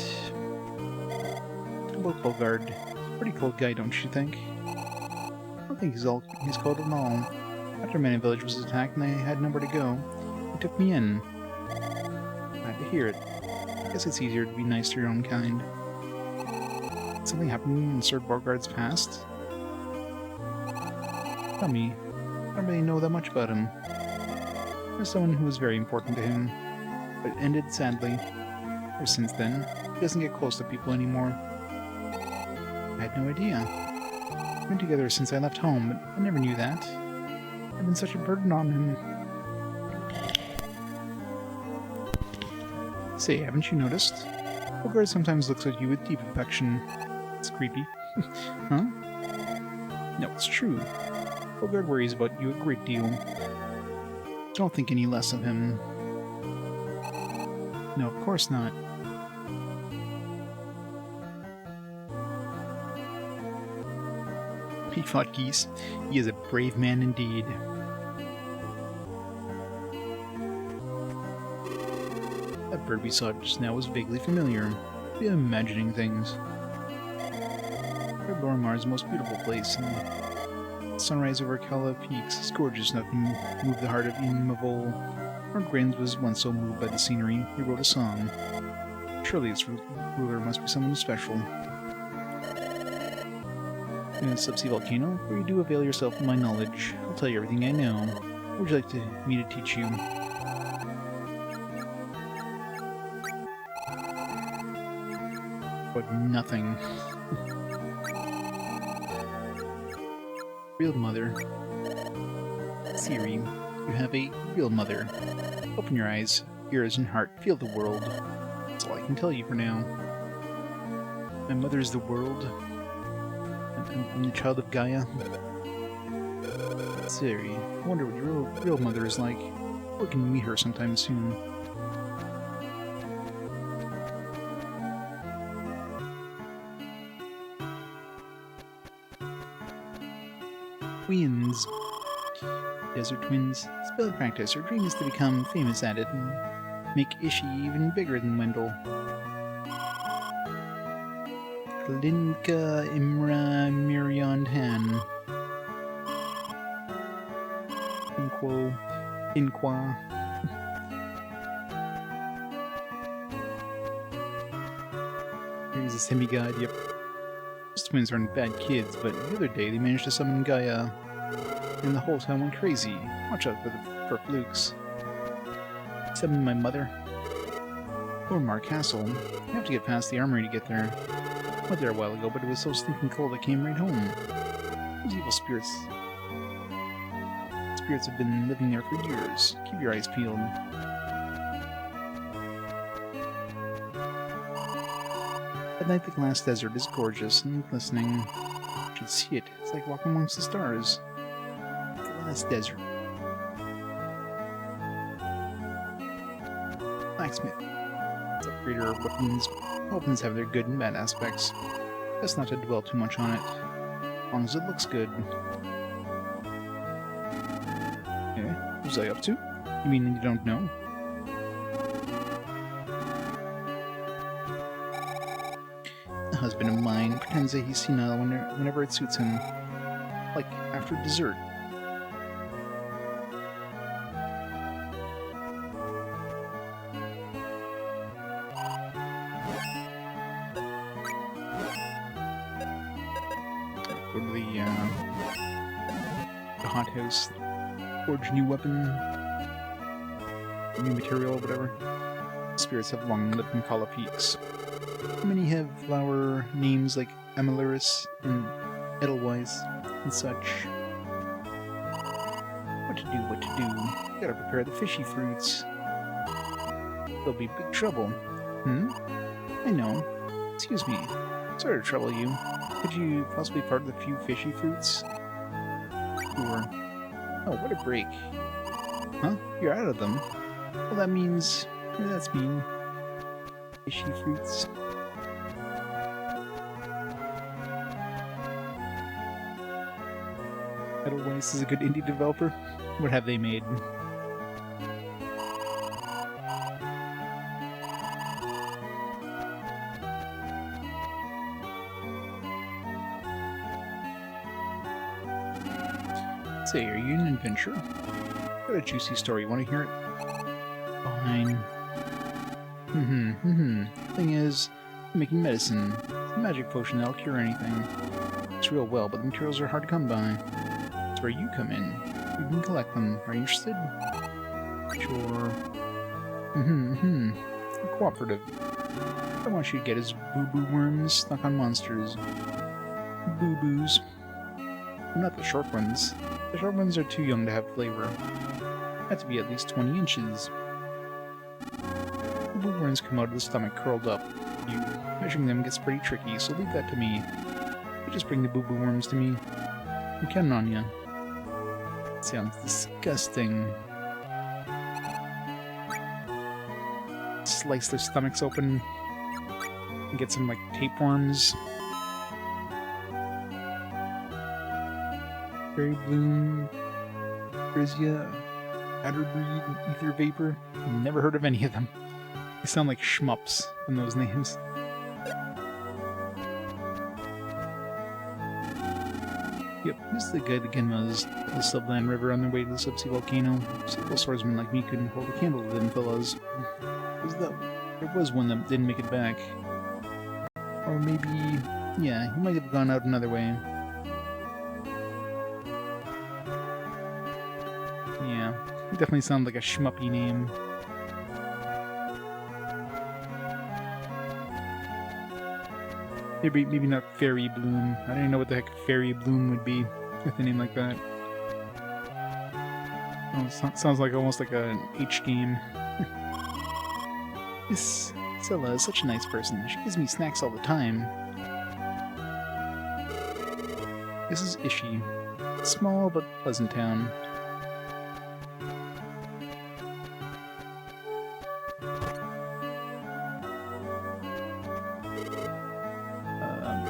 Hello, Colgard. Pretty cool guy, don't you think? I don't think he's cold at all. After Mana Village was attacked and I had nowhere to go, he took me in. Glad to hear it. Guess it's easier to be nice to your own kind. Did something happen in Sir Borgard's past? Tell me, I don't really know that much about him. There's someone who was very important to him, but it ended sadly. Ever since then, he doesn't get close to people anymore. I had no idea. We've been together since I left home, but I never knew that. I've been such a burden on him. Say, haven't you noticed? Bogart sometimes looks at you with deep affection. It's creepy. Huh? No, it's true. Bogart worries about you a great deal. Don't think any less of him. No, of course not. He fought geese. He is a brave man indeed. That bird we saw just now was vaguely familiar. Be imagining things. Lorimar's the most beautiful place, and the sunrise over Kala Peaks is gorgeous enough to move the heart of Ian Mavol. Lord Grains was once so moved by the scenery, he wrote a song. Surely its ruler must be someone special. In a subsea volcano, where you do avail yourself of my knowledge, I'll tell you everything I know. What would you like me to teach you? But nothing. Real mother. Siri, you have a real mother. Open your eyes, ears, and heart. Feel the world. That's all I can tell you for now. My mother is the world. I'm the child of Gaia. Siri, I wonder what your real mother is like. We can meet her sometime soon. Queens. Desert twins. Spell practice. Her dream is to become famous at it and make Ishi even bigger than Wendell. Klinka Imra Mirion Han. Inqua. He's a semi-god, yep. Those twins aren't bad kids, but the other day they managed to summon Gaia, and the whole town went crazy. Watch out for flukes. Summoned my mother. Ormar Castle. You have to get past the armory to get there. I went there a while ago, but it was so stinking cold I came right home. Those evil spirits. Spirits have been living there for years. Keep your eyes peeled. At night, the glass desert is gorgeous and glistening. You should see it. It's like walking amongst the stars. Glass desert. Blacksmith. Upgrader of weapons. Weapons have their good and bad aspects. Best not to dwell too much on it. As long as it looks good. Okay, what was I up to? You mean you don't know? A husband of mine pretends that he's senile whenever it suits him. Like after dessert. Go to the hothouse. Forge new weapon. New material, whatever. Spirits have long lived in Kala Peaks. Many have flower names like Amalurus and Edelweiss and such. What to do, what to do. Gotta prepare the fishy fruits. There'll be big trouble. I know. Excuse me. Sorry to trouble you. Could you possibly part the few fishy fruits? Sure. Oh, what a break. Huh? You're out of them? Well, that means... that's mean. Fishy fruits. Edelweiss is a good indie developer. What have they made? Say, are you an adventurer? Got a juicy story. Want to hear it? Fine. Thing is, I'm making medicine. It's a magic potion that'll cure anything. It's real well, but the materials are hard to come by. That's where you come in. You can collect them. Are you interested? Sure. Cooperative. What I want you to get is boo-boo worms stuck on monsters. Boo-boos. Not the short ones. The short ones are too young to have flavor. Have to be at least 20 inches. The boo worms come out of the stomach curled up. Measuring them gets pretty tricky, so leave that to me. You just bring the boo-boo worms to me. I'm counting on you. Sounds disgusting. Slice their stomachs open and get some, like, tapeworms. Berry bloom, Frisia, Adderbreed, Ether Vapor. Never heard of any of them. They sound like shmups from those names. Yep, this is the guy that Genma's the Subland River on their way to the subsea volcano. Simple swordsmen like me couldn't hold a candle to them fellas. There was one that didn't make it back. Or maybe... yeah, he might have gone out another way. Yeah, it definitely sounded like a shmuppy name. Maybe not Fairy Bloom. I don't even know what the heck Fairy Bloom would be with a name like that. Oh, sounds like almost like an H game. This Scylla is such a nice person. She gives me snacks all the time. This is Ishi. A small but pleasant town.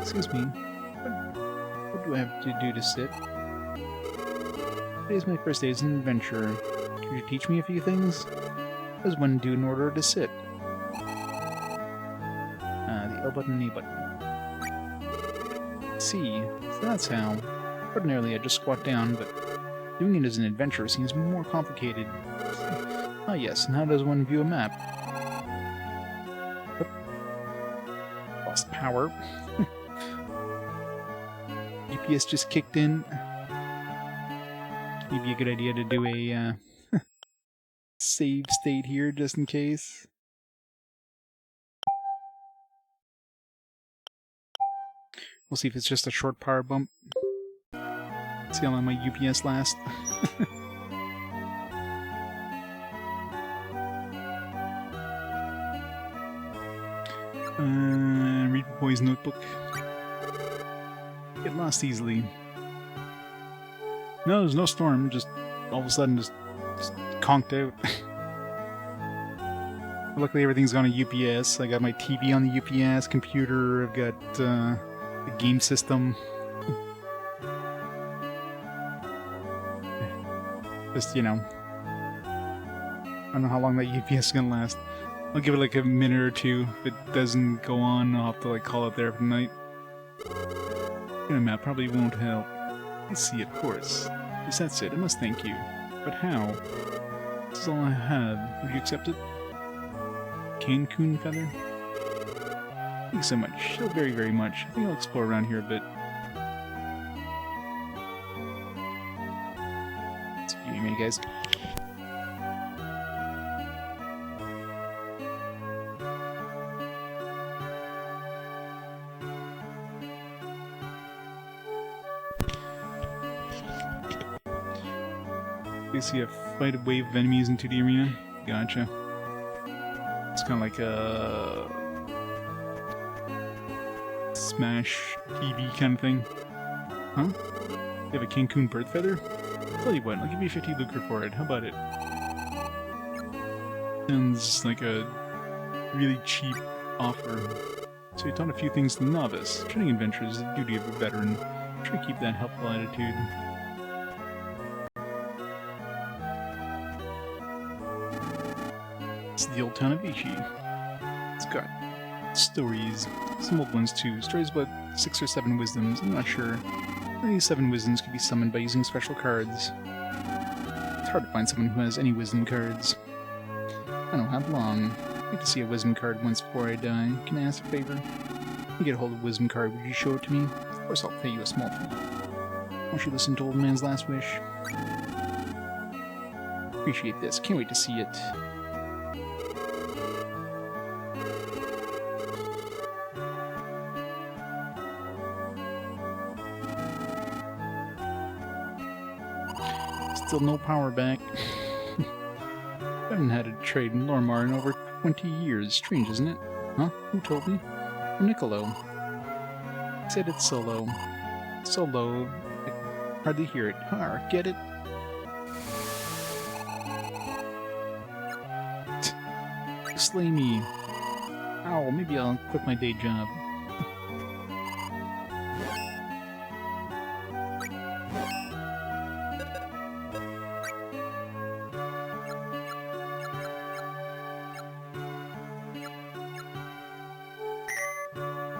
Excuse me. What do I have to do to sit? Today's my first day as an adventurer. Could you teach me a few things? What does one do in order to sit? The L button and A button. See, so that's how. Ordinarily, I just squat down, but doing it as an adventurer seems more complicated. Ah yes, and how does one view a map? Oop. Lost power. GPS just kicked in. Maybe a good idea to do a save state here, just in case. We'll see if it's just a short power bump. See how long my UPS lasts. Read the boy's notebook. Get lost easily. No, there's no storm, just all of a sudden just conked out. Luckily everything's on a UPS. I got my TV on the UPS, computer, I've got the game system. Just, you know, I don't know how long that UPS is gonna last. I'll give it like a minute or two. If it doesn't go on, I'll have to like call it there for the night. A map probably won't help. I see, of course. Yes, that's it. I must thank you. But how? This is all I have. Would you accept it? Cancun feather? Thanks so much. So very, very much. I think I'll explore around here a bit. Excuse me, guys. You see a fight a wave of enemies into the arena? Gotcha. It's kind of like a Smash TV kind of thing. Huh? You have a Cancun bird feather? Tell you what, I'll give you 50 lucre for it. How about it? Sounds like a really cheap offer. So you taught a few things to the novice. Training adventures is the duty of a veteran. Try to keep that helpful attitude. It's the old town of Ishi. It's got stories, some old ones too. Stories about 6 or 7 wisdoms, I'm not sure. These 7 wisdoms can be summoned by using special cards. It's hard to find someone who has any wisdom cards. I don't have long. I'd like to see a wisdom card once before I die. Can I ask a favor? If you get a hold of a wisdom card, would you show it to me? Of course I'll pay you a small fee. Won't you listen to old man's last wish? Appreciate this. Can't wait to see it. Still no power back. I haven't had a trade in Lormar in over 20 years. Strange, isn't it? Huh? Who told me? Niccolo. He said it's solo. Solo. I hardly hear it. Get it? Slay me. Ow, maybe I'll quit my day job.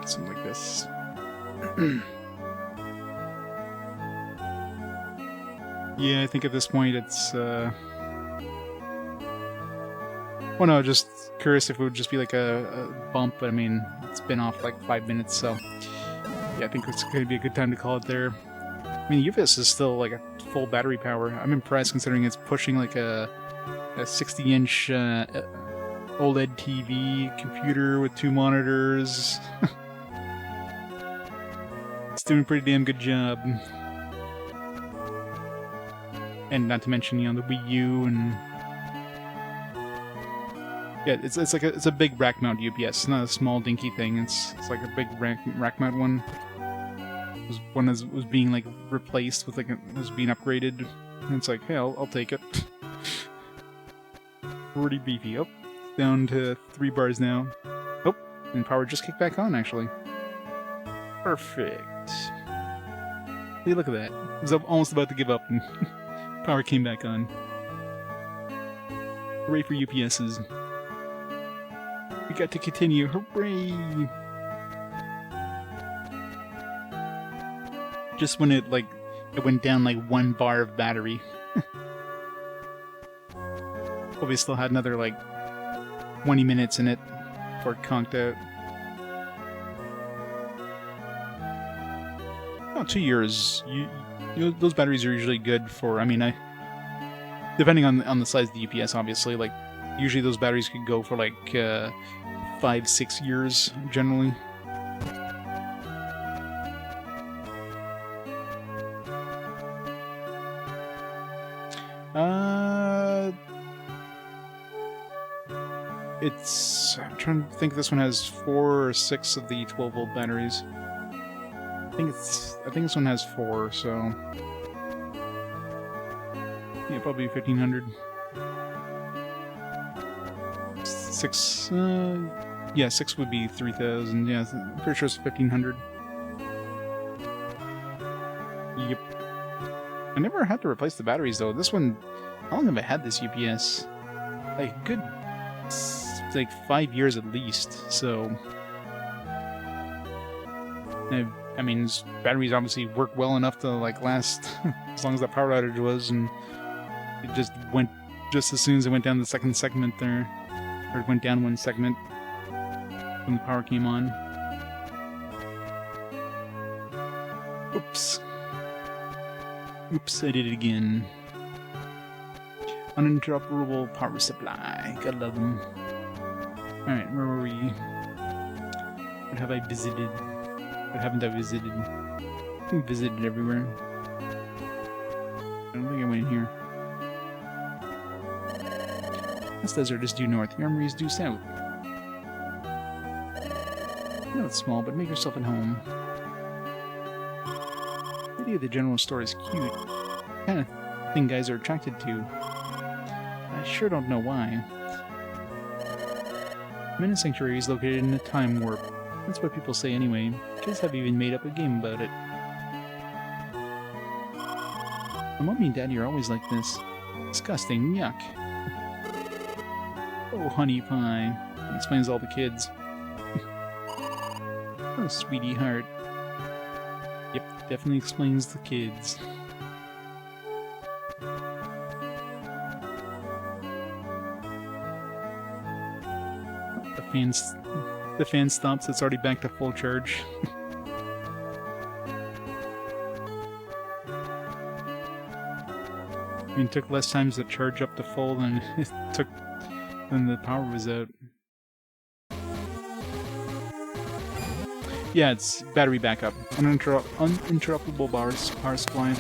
Something like this. Yeah, I think at this point it's, well, no, just curious if it would just be like a bump, but I mean, it's been off like 5 minutes, so yeah, I think it's going to be a good time to call it there. I mean, UVS is still like a full battery power. I'm impressed considering it's pushing like a 60-inch OLED TV computer with 2 monitors. It's doing a pretty damn good job. And not to mention, you know, the Wii U and yeah, it's like it's a big rack mount UPS. It's not a small dinky thing. It's like a big rack mount one. It was one that was being like replaced with like it was being upgraded. And it's like, hey, I'll take it. Pretty beefy. Oh, down to 3 bars now. Oh, and power just kicked back on actually. Perfect. Hey, look at that. I was almost about to give up and Power came back on. Hooray for UPSs. We got to continue. Hooray! Just when it went down like 1 bar of battery. But we still had another like 20 minutes in it before it conked out. Oh, 2 years. You know, those batteries are usually good for. I mean, depending on the size of the UPS, obviously. Like usually those batteries could go for like 5-6 years generally. I'm trying to think. This one has 4 or 6 of the 12-volt batteries. I think this one has 4, so yeah, probably 1500. 6, yeah, 6 would be 3000. Yeah, I'm pretty sure it's 1500. Yep. I never had to replace the batteries though. This one, how long have I had this UPS? Like good. Like 5 years at least, so I mean, batteries obviously work well enough to like last as long as that power outage was, and it just went just as soon as it went down the second segment there, or it went down 1 segment when the power came on. Oops, I did it again. Uninterruptible power supply, gotta love them. Alright, where were we? What have I visited? What haven't I visited? I visited everywhere. I don't think I went in here. This desert is due north. The armory is due south. I know it's small, but make yourself at home. The idea of the general store is cute. The kind of thing guys are attracted to. I sure don't know why. Menace Sanctuary is located in a time warp. That's what people say anyway. Kids have even made up a game about it. My mommy and daddy are always like this. Disgusting, yuck. Oh, honey pie. That explains all the kids. Oh, sweetie heart. Yep, definitely explains the kids. The fan stops, it's already back to full charge. I mean, it took less times to charge up to full than it took when the power was out. Yeah, it's battery backup. Uninterruptible power supply.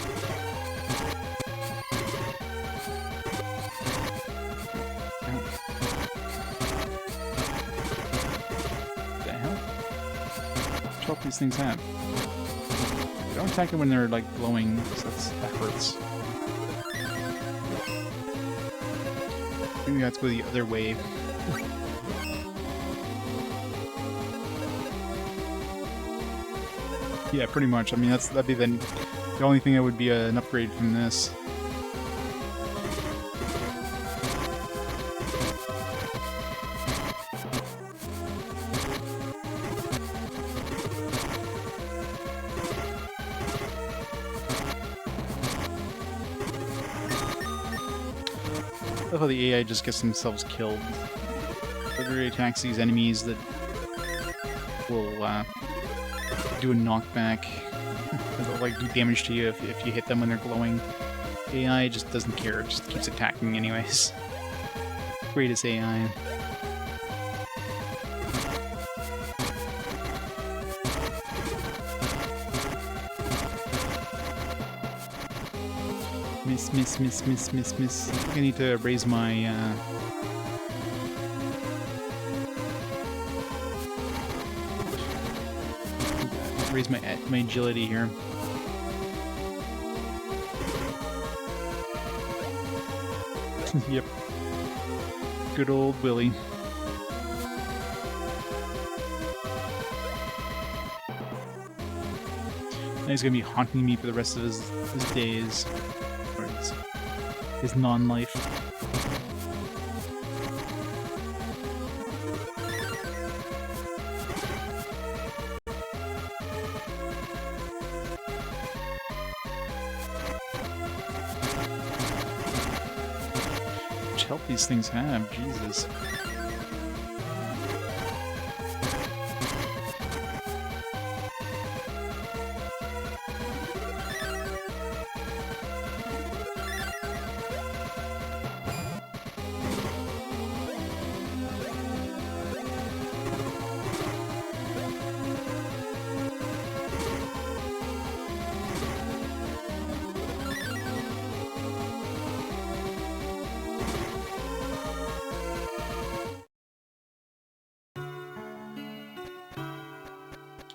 These things have. They don't attack them when they're like glowing, so that hurts. Maybe we have to go the other way. Yeah, pretty much. I mean, that'd be the only thing that would be an upgrade from this. I love how the AI just gets themselves killed. Literally attacks these enemies that will do a knockback. They'll like do damage to you if you hit them when they're glowing. AI just doesn't care, it just keeps attacking anyways. Greatest AI. Miss. I need to raise my, raise my agility here. Yep. Good old Willy. Now he's gonna be haunting me for the rest of his days. his non-life. Which help these things have, Jesus.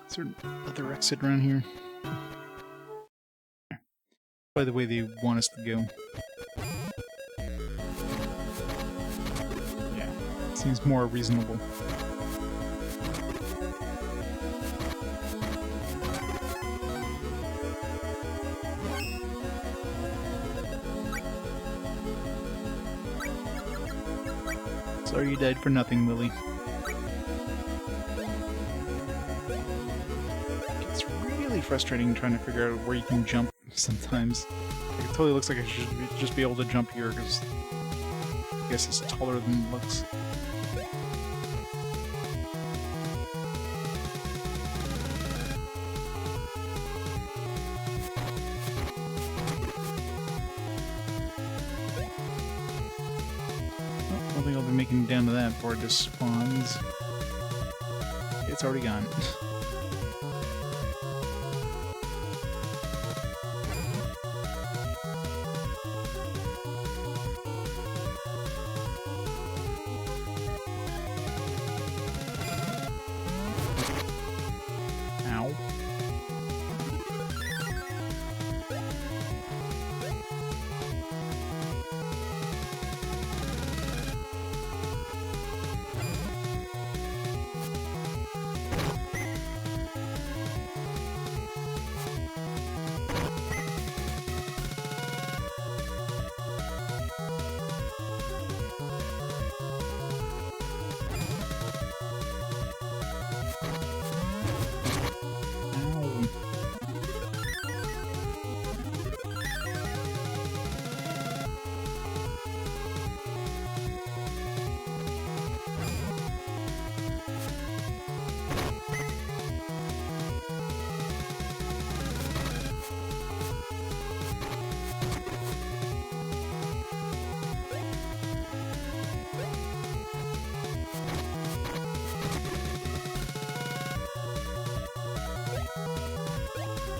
Is there another exit around here? By the way they want us to go. Yeah, seems more reasonable. Sorry you died for nothing, Lily. It's really frustrating trying to figure out where you can jump sometimes. Like, it totally looks like I should just be able to jump here because I guess it's taller than it looks. I don't think I'll be making it down to that before it just spawns. It's already gone. Ow.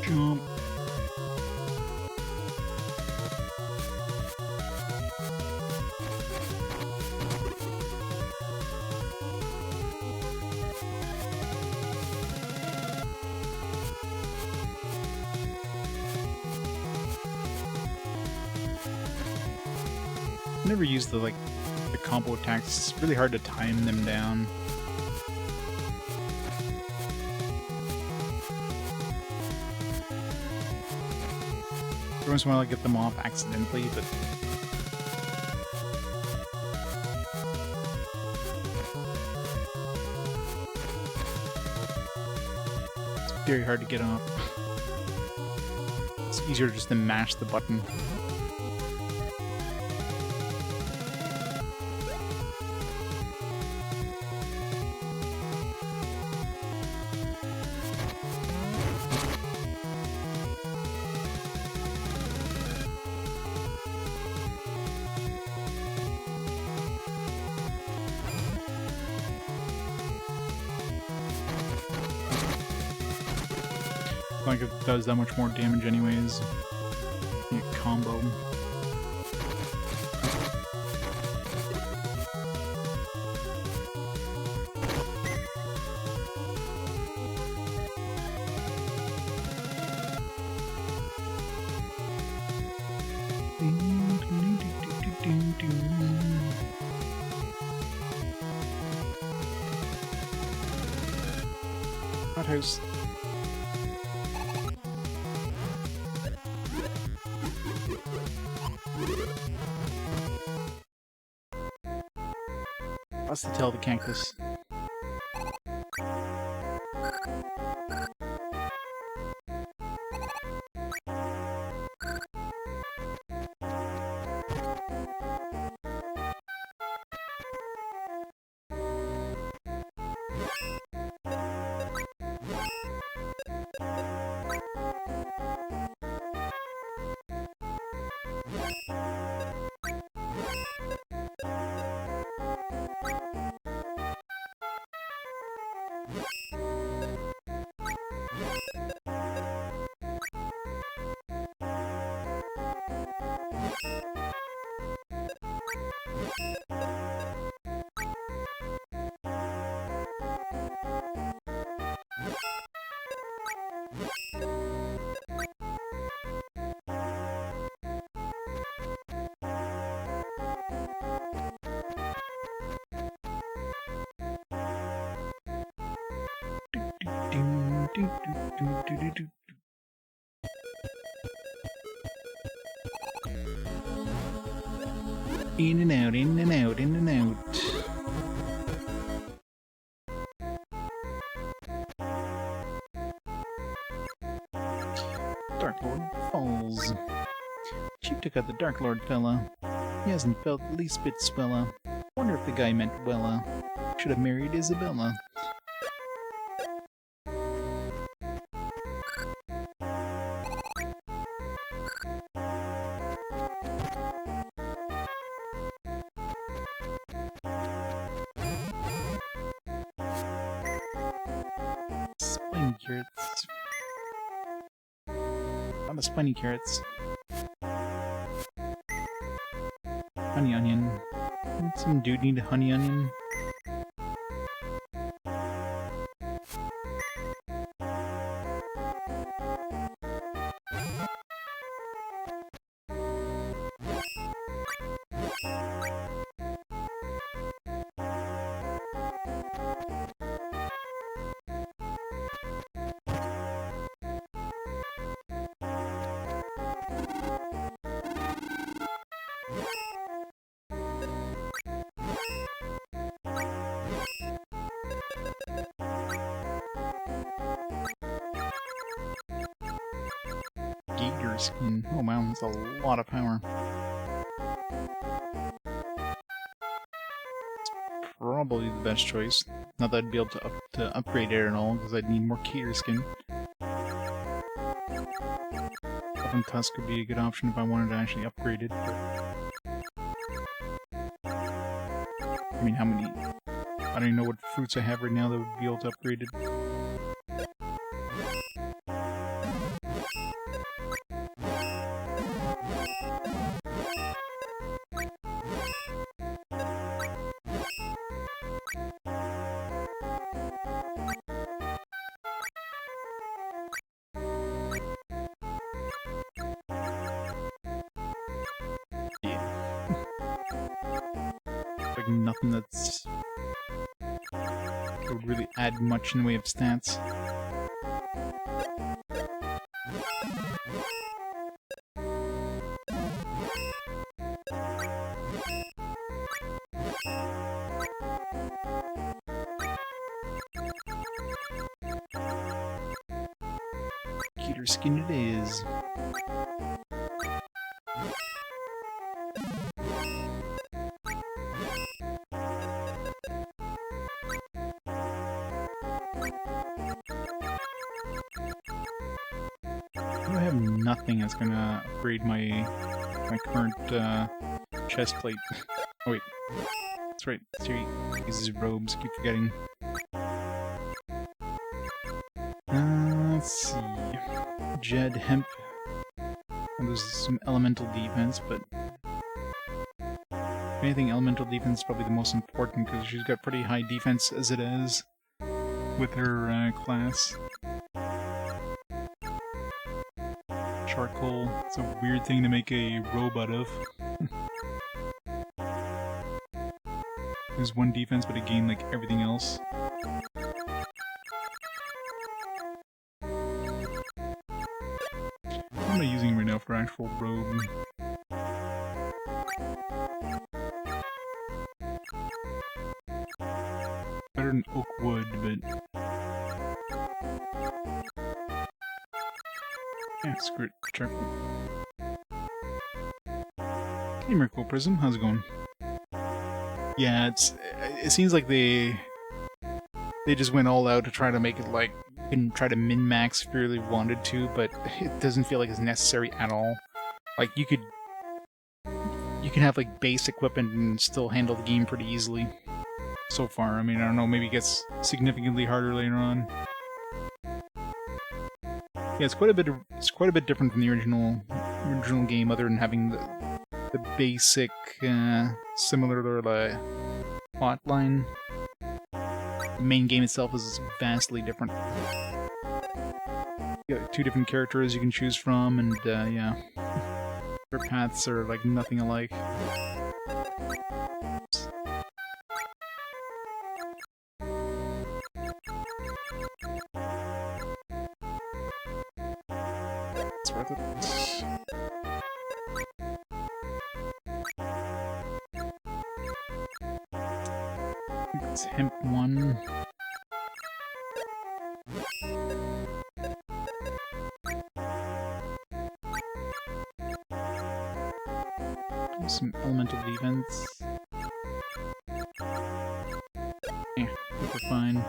Jump. Never used the combo attacks. It's really hard to time them down. Every once in a while I get them off accidentally, but it's very hard to get off. It's easier just to mash the button. Like it does that much more damage anyways. You combo. Hothouse. Lost the tail of the cactus. In and out, in and out, in and out. Dark Lord falls. Chief took out the Dark Lord fella. He hasn't felt the least bit swella. Wonder if the guy meant wella. Should have married Isabella. Spiny carrots. On the spiny carrots. Honey onion. Some dude need a honey onion. Gator skin. Oh wow, that's a lot of power. It's probably the best choice. Not that I'd be able to upgrade it at all, because I'd need more gator skin. Open Tusk would be a good option if I wanted to actually upgrade it. But I mean, how many? I don't even know what fruits I have right now that would be able to upgrade it. Like nothing that would really add much in the way of stats. Gator skin it is. I have nothing that's gonna upgrade my current chest plate. Oh wait, that's right. Siri uses robes. Keep forgetting. Let's see. Jed Hemp. And there's some elemental defense, but if anything, elemental defense is probably the most important because she's got pretty high defense as it is with her class. Charcoal. It's a weird thing to make a robe out of. There's one defense, but it gained like everything else. What am I using right now for actual robe? better than oak wood, but yeah, screw it. Charcoal. Hey, Merkel Prism, how's it going? Yeah, it seems like they just went all out to try to make it like you can try to min-max if you really wanted to, but it doesn't feel like it's necessary at all. Like you can have like base equipment and still handle the game pretty easily. So far, I mean, I don't know, maybe it gets significantly harder later on. Yeah, it's quite a bit different from the original game, other than having the basic similar plot line. The main game itself is vastly different. You got 2 different characters you can choose from, and yeah, their paths are like nothing alike. It's worth it. It's hemp 1. Some elemental defense. Yeah, we're fine.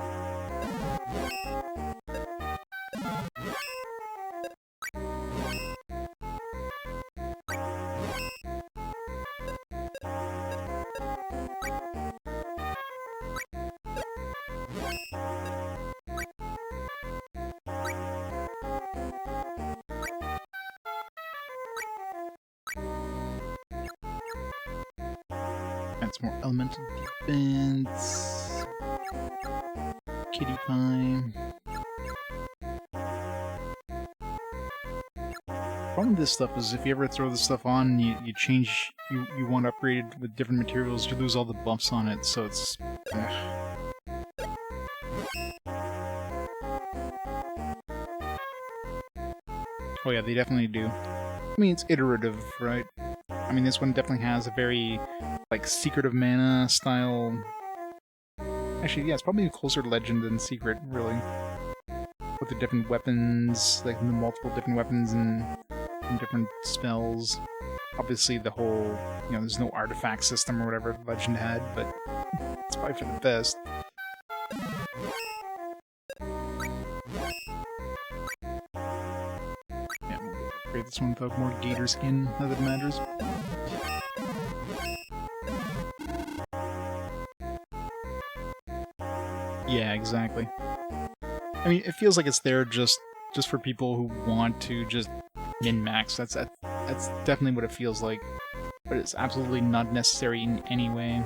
That's more elemental defense. Kitty pie. Problem with this stuff is if you ever throw this stuff on, you want to upgrade it with different materials, you lose all the buffs on it, so it's... Oh yeah, they definitely do. I mean, it's iterative, right? I mean, this one definitely has a very, like, Secret of Mana style... Actually, yeah, it's probably closer to Legend than Secret, really. With the different weapons, like the multiple different weapons and different spells. Obviously, the whole, you know, there's no artifact system or whatever Legend had, but it's probably for the best. Yeah, we'll upgrade this one without more gator skin, not that it matters. Yeah, exactly. I mean, it feels like it's there just for people who want to just min-max. That's definitely what it feels like. But it's absolutely not necessary in any way.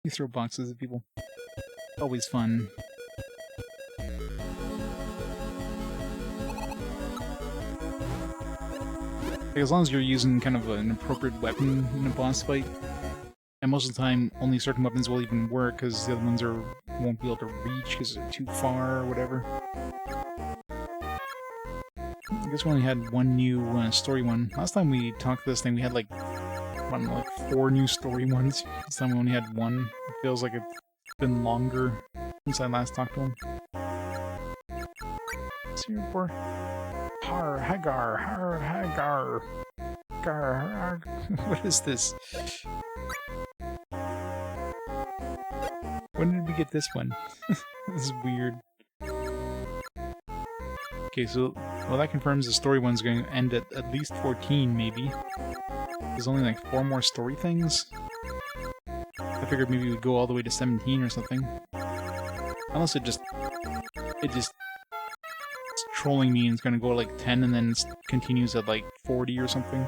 You throw boxes at people. Always fun. Like, as long as you're using kind of an appropriate weapon in a boss fight, and most of the time, only certain weapons will even work, because the other ones won't be able to reach because they're too far or whatever. I guess we only had one new story one. Last time we talked to this thing, we had like, I don't know, like 4 new story ones. This time we only had 1. It feels like it's been longer since I last talked to him. What's here for? Har Hagar, Har Hagar. Gar. What is this? When did we get this one? This is weird. Okay, so well, that confirms the story one's going to end at least 14, maybe. There's only like 4 more story things. I figured maybe we'd go all the way to 17 or something. Unless it just it's trolling me and it's going to go like 10 and then continues at like 40 or something.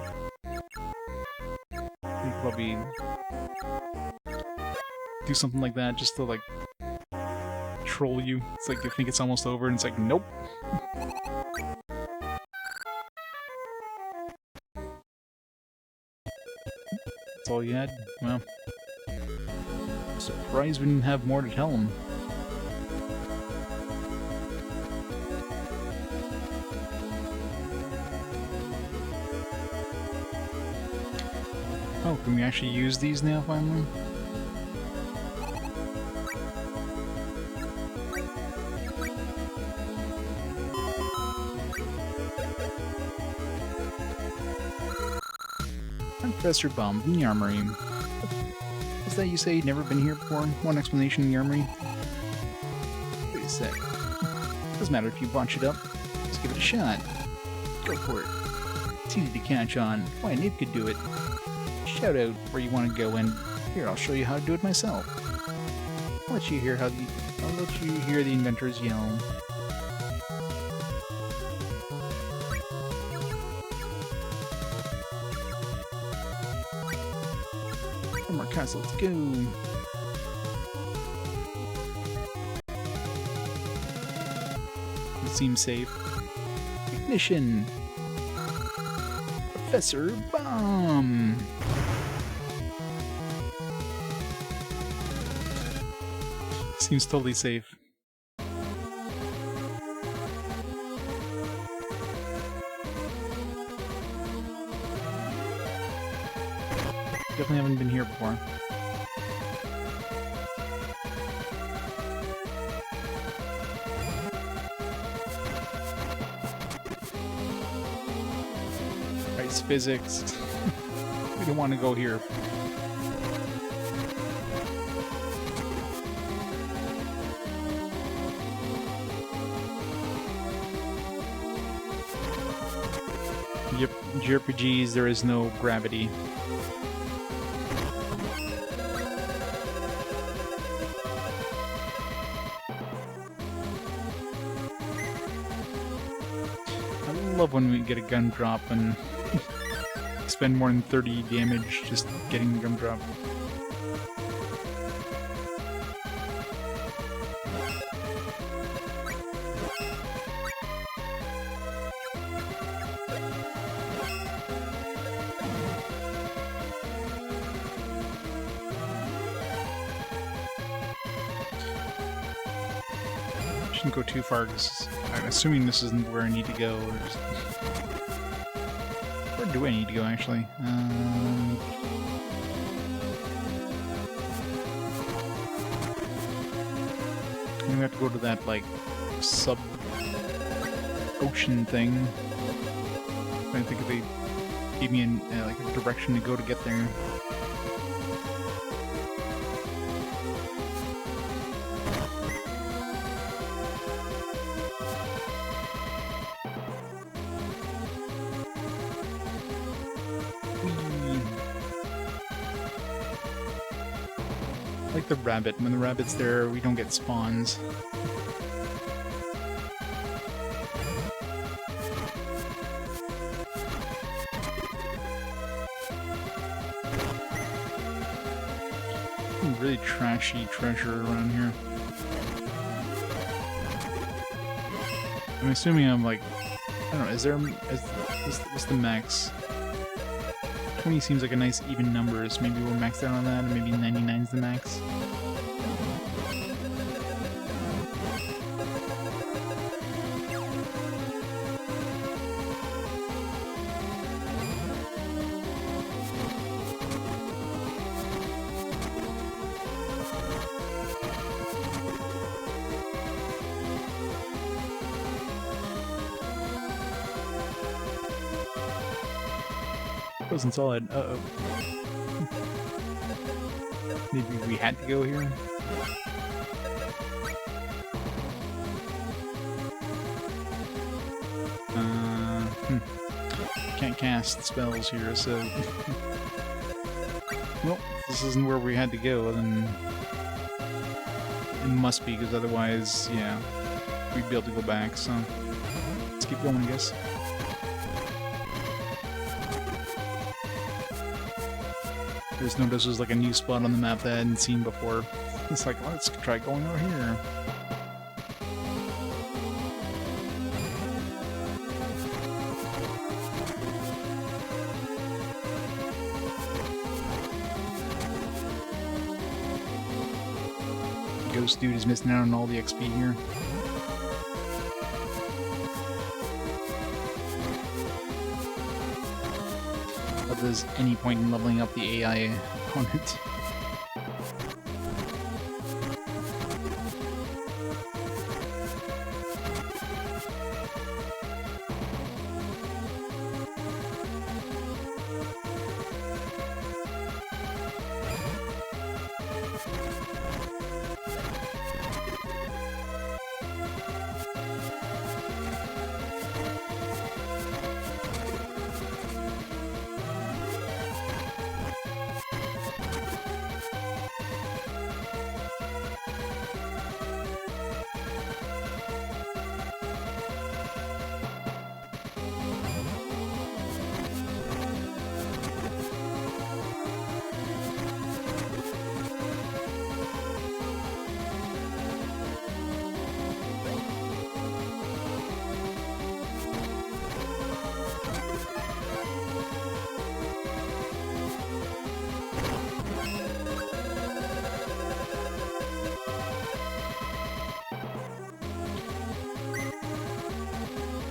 I think probably do something like that just to like troll you. It's like you think it's almost over and it's like, nope. That's all you had? Well, surprised we didn't have more to tell him. Oh Oh, can we actually use these now, finally? Professor Bomb in the armory. Is that you say you've never been here before? One explanation in the armory? Wait a sec. Doesn't matter if you bunch it up. Just give it a shot. Go for it. It's easy to catch on. Why, an ape could do it. Shout out where you want to go, and here, I'll show you how to do it myself. I'll let you hear the inventors yell. One more castle, let's go. It seems safe. Ignition! Professor Bomb! Seems totally safe. Definitely haven't been here before. Ice physics. We don't want to go here. Yep, JRPGs, there is no gravity. I love when we get a gun drop and spend more than 30 damage just getting the gun drop. Shouldn't go too far because I'm assuming this isn't where I need to go. Or just... Where do I need to go, actually? We have to go to that, like, sub-ocean thing. I think if they gave me like a direction to go to get there. Like the rabbit. When the rabbit's there, we don't get spawns. Really trashy treasure around here. I'm assuming I'm like, I don't know, what's the max? 20 seems like a nice even number, so maybe we're maxed out on that, and maybe 99's the max. Wasn't solid. Uh-oh. Maybe we had to go here? Can't cast spells here, so... Well, this isn't where we had to go, then... It must be, because otherwise, yeah, we'd be able to go back, so... Let's keep going, I guess. There's no, this was like a new spot on the map that I hadn't seen before. It's like, let's try going over here. Ghost dude is missing out on all the XP here. but there's any point in leveling up the AI opponent.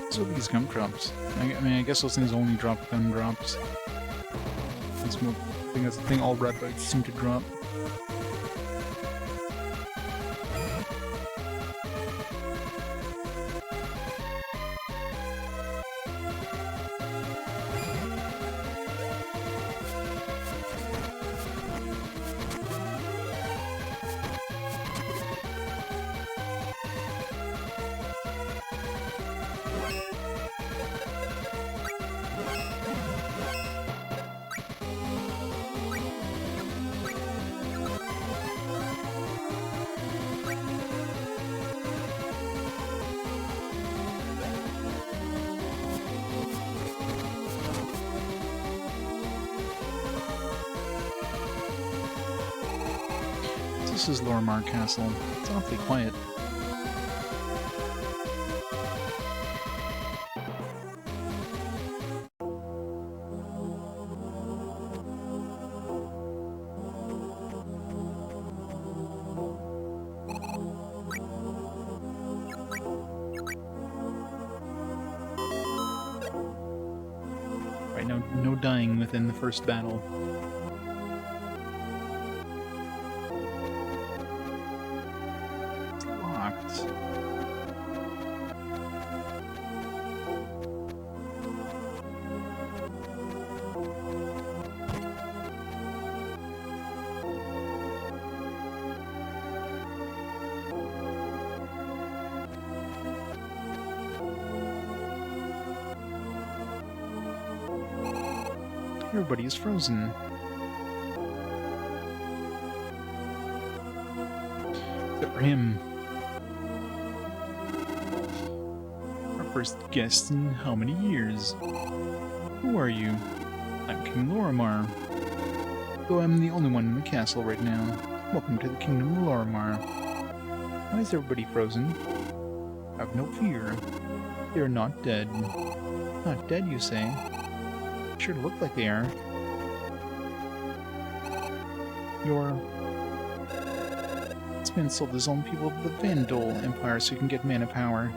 So these gum drops. I mean, I guess those things only drop gum drops. I think that's the thing all red lights seem to drop. This is Lorimar Castle. It's awfully quiet. Right, no dying within the first battle. Everybody is frozen. Except for him. Our first guest in how many years? Who are you? I'm King Lorimar. Though I'm the only one in the castle right now. Welcome to the Kingdom of Lorimar. Why is everybody frozen? Have no fear. They are not dead. Not dead, you say? Sure look like they are. This man sold his own people to the Vandal Empire so he can get mana power.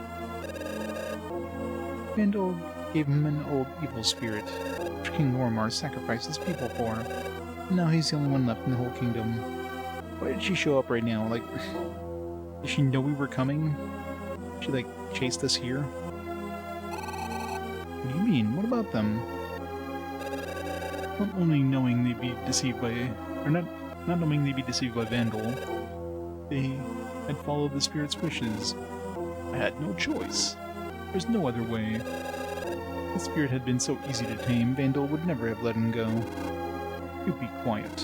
Vandal gave him an old evil spirit, which King Lorimar sacrificed his people for. And now he's the only one left in the whole kingdom. Why did she show up right now? Like, did she know we were coming? She, like, chased us here? What do you mean? What about them? Not only knowing they'd be deceived by... or not knowing they'd be deceived by Vandal, they had followed the spirit's wishes. I had no choice. There's no other way. The spirit had been so easy to tame, Vandal would never have let him go. You be quiet.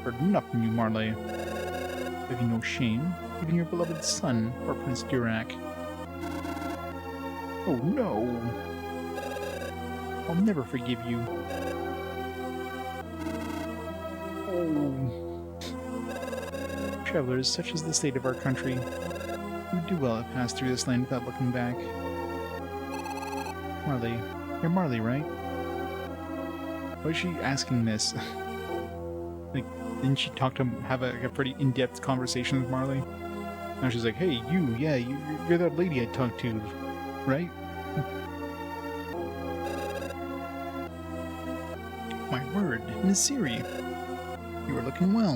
Heard enough from you, Marley. Have you no shame? Even your beloved son, or Prince Dirac. Oh no! I'll never forgive you. Travelers, such is the state of our country. We do well to pass through this land without looking back. Marley. You're Marley, right? Why is she asking this? Like, didn't she have a pretty in-depth conversation with Marley? Now she's like, hey, you're that lady I talked to, right? Miss Siri, you are looking well.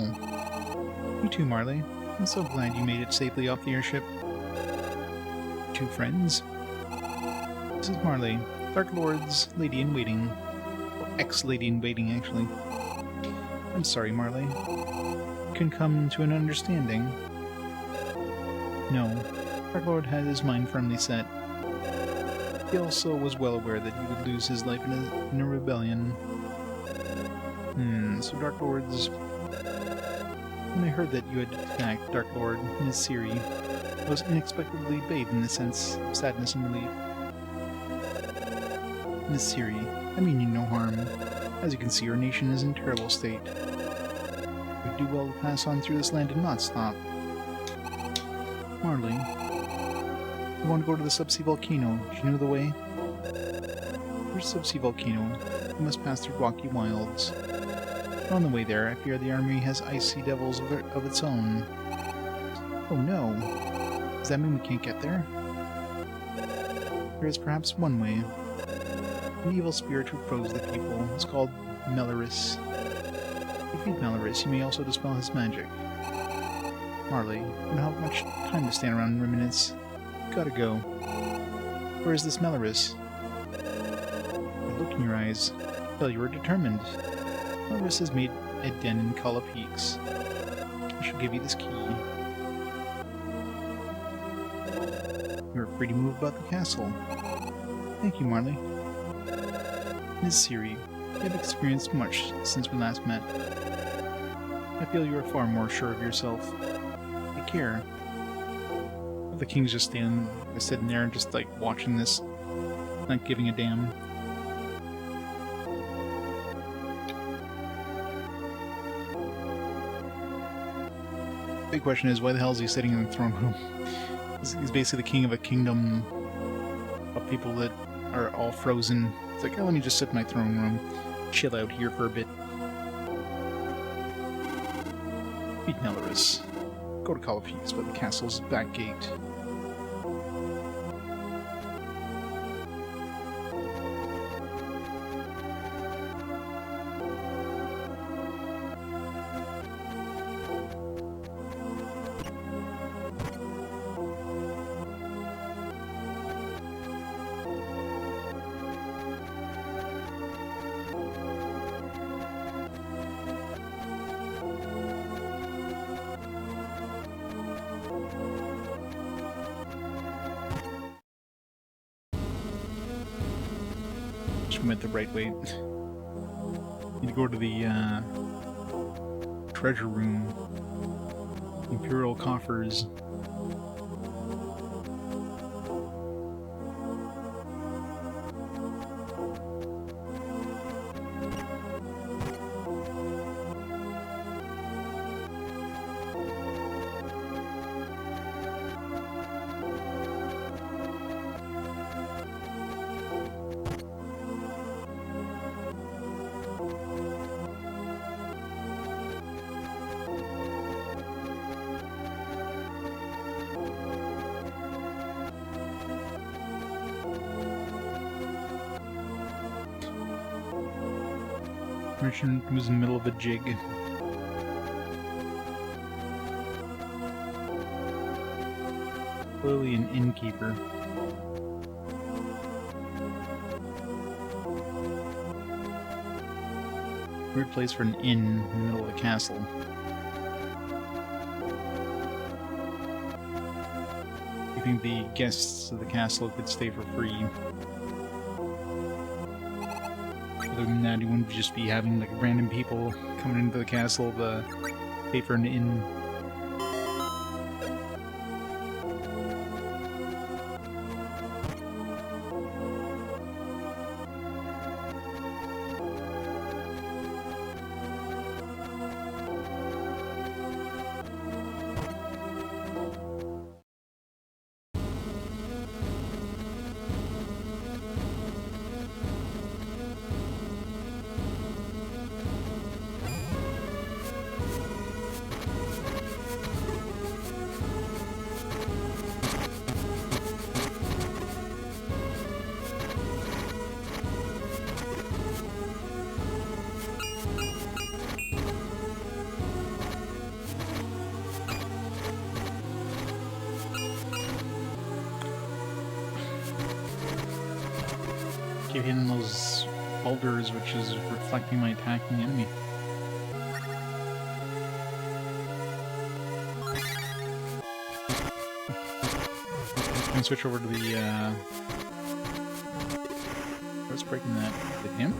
You too, Marley. I'm so glad you made it safely off the airship. Two friends. This is Marley, Dark Lord's lady-in-waiting. Or ex-lady-in-waiting, actually. I'm sorry, Marley. We couldn't come to an understanding. No, Dark Lord had his mind firmly set. He also was well aware that he would lose his life in a rebellion. So Dark Lord's... When I heard that you had attacked Dark Lord, Miss Siri, I was inexplicably bathed in a sense of sadness and relief. Miss Siri, I mean you no harm. As you can see, our nation is in terrible state. We'd do well to pass on through this land and not stop. Marley, you want to go to the subsea volcano? Do you know the way? There's subsea volcano. You must pass through rocky wilds. On the way there, I fear the army has icy devils of its own. Oh no! Does that mean we can't get there? There is perhaps one way. An evil spirit who probes the people. It's called Melaris. If you feed Melaris, you may also dispel his magic. Marley, you don't have much time to stand around and reminisce. Gotta go. Where is this Melaris? The look in your eyes. Well, you are determined. Melaris has made a den in Kala Peaks. I shall give you this key. You are free to move about the castle. Thank you, Marley. Miss Siri, you have experienced much since we last met. I feel you are far more sure of yourself. Take care. The king's just sitting there and just like watching this, not giving a damn. Big question is, why the hell is he sitting in the throne room? He's basically the king of a kingdom of people that are all frozen. It's like, oh, let me just sit in my throne room, chill out here for a bit. Beat Melaris. Go to Kala Peaks, but the castle's back gate. We went the right way. Need to go to the treasure room. Imperial coffers. Merchant was in the middle of a jig. Clearly an innkeeper. Weird place for an inn in the middle of the castle. You think the guests of the castle could stay for free? Other than that, you wouldn't just be having like random people coming into the castle to pay for an inn. keep hitting those boulders, which is reflecting my attacking enemy. Can switch over to the, what's breaking that? Is it him?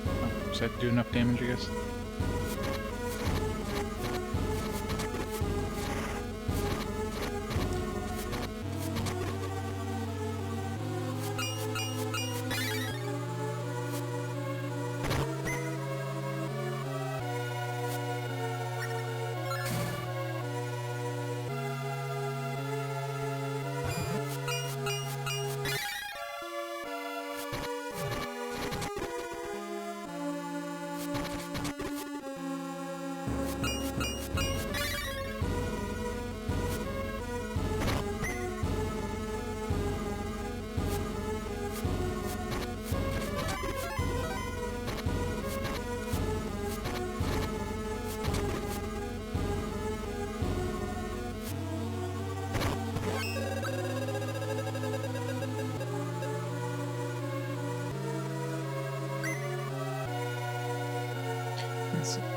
Oh, does that do enough damage, I guess?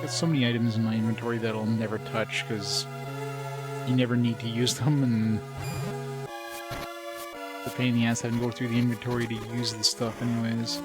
Got so many items in my inventory that I'll never touch because you never need to use them, and the pain in the ass having to go through the inventory to use this stuff anyways.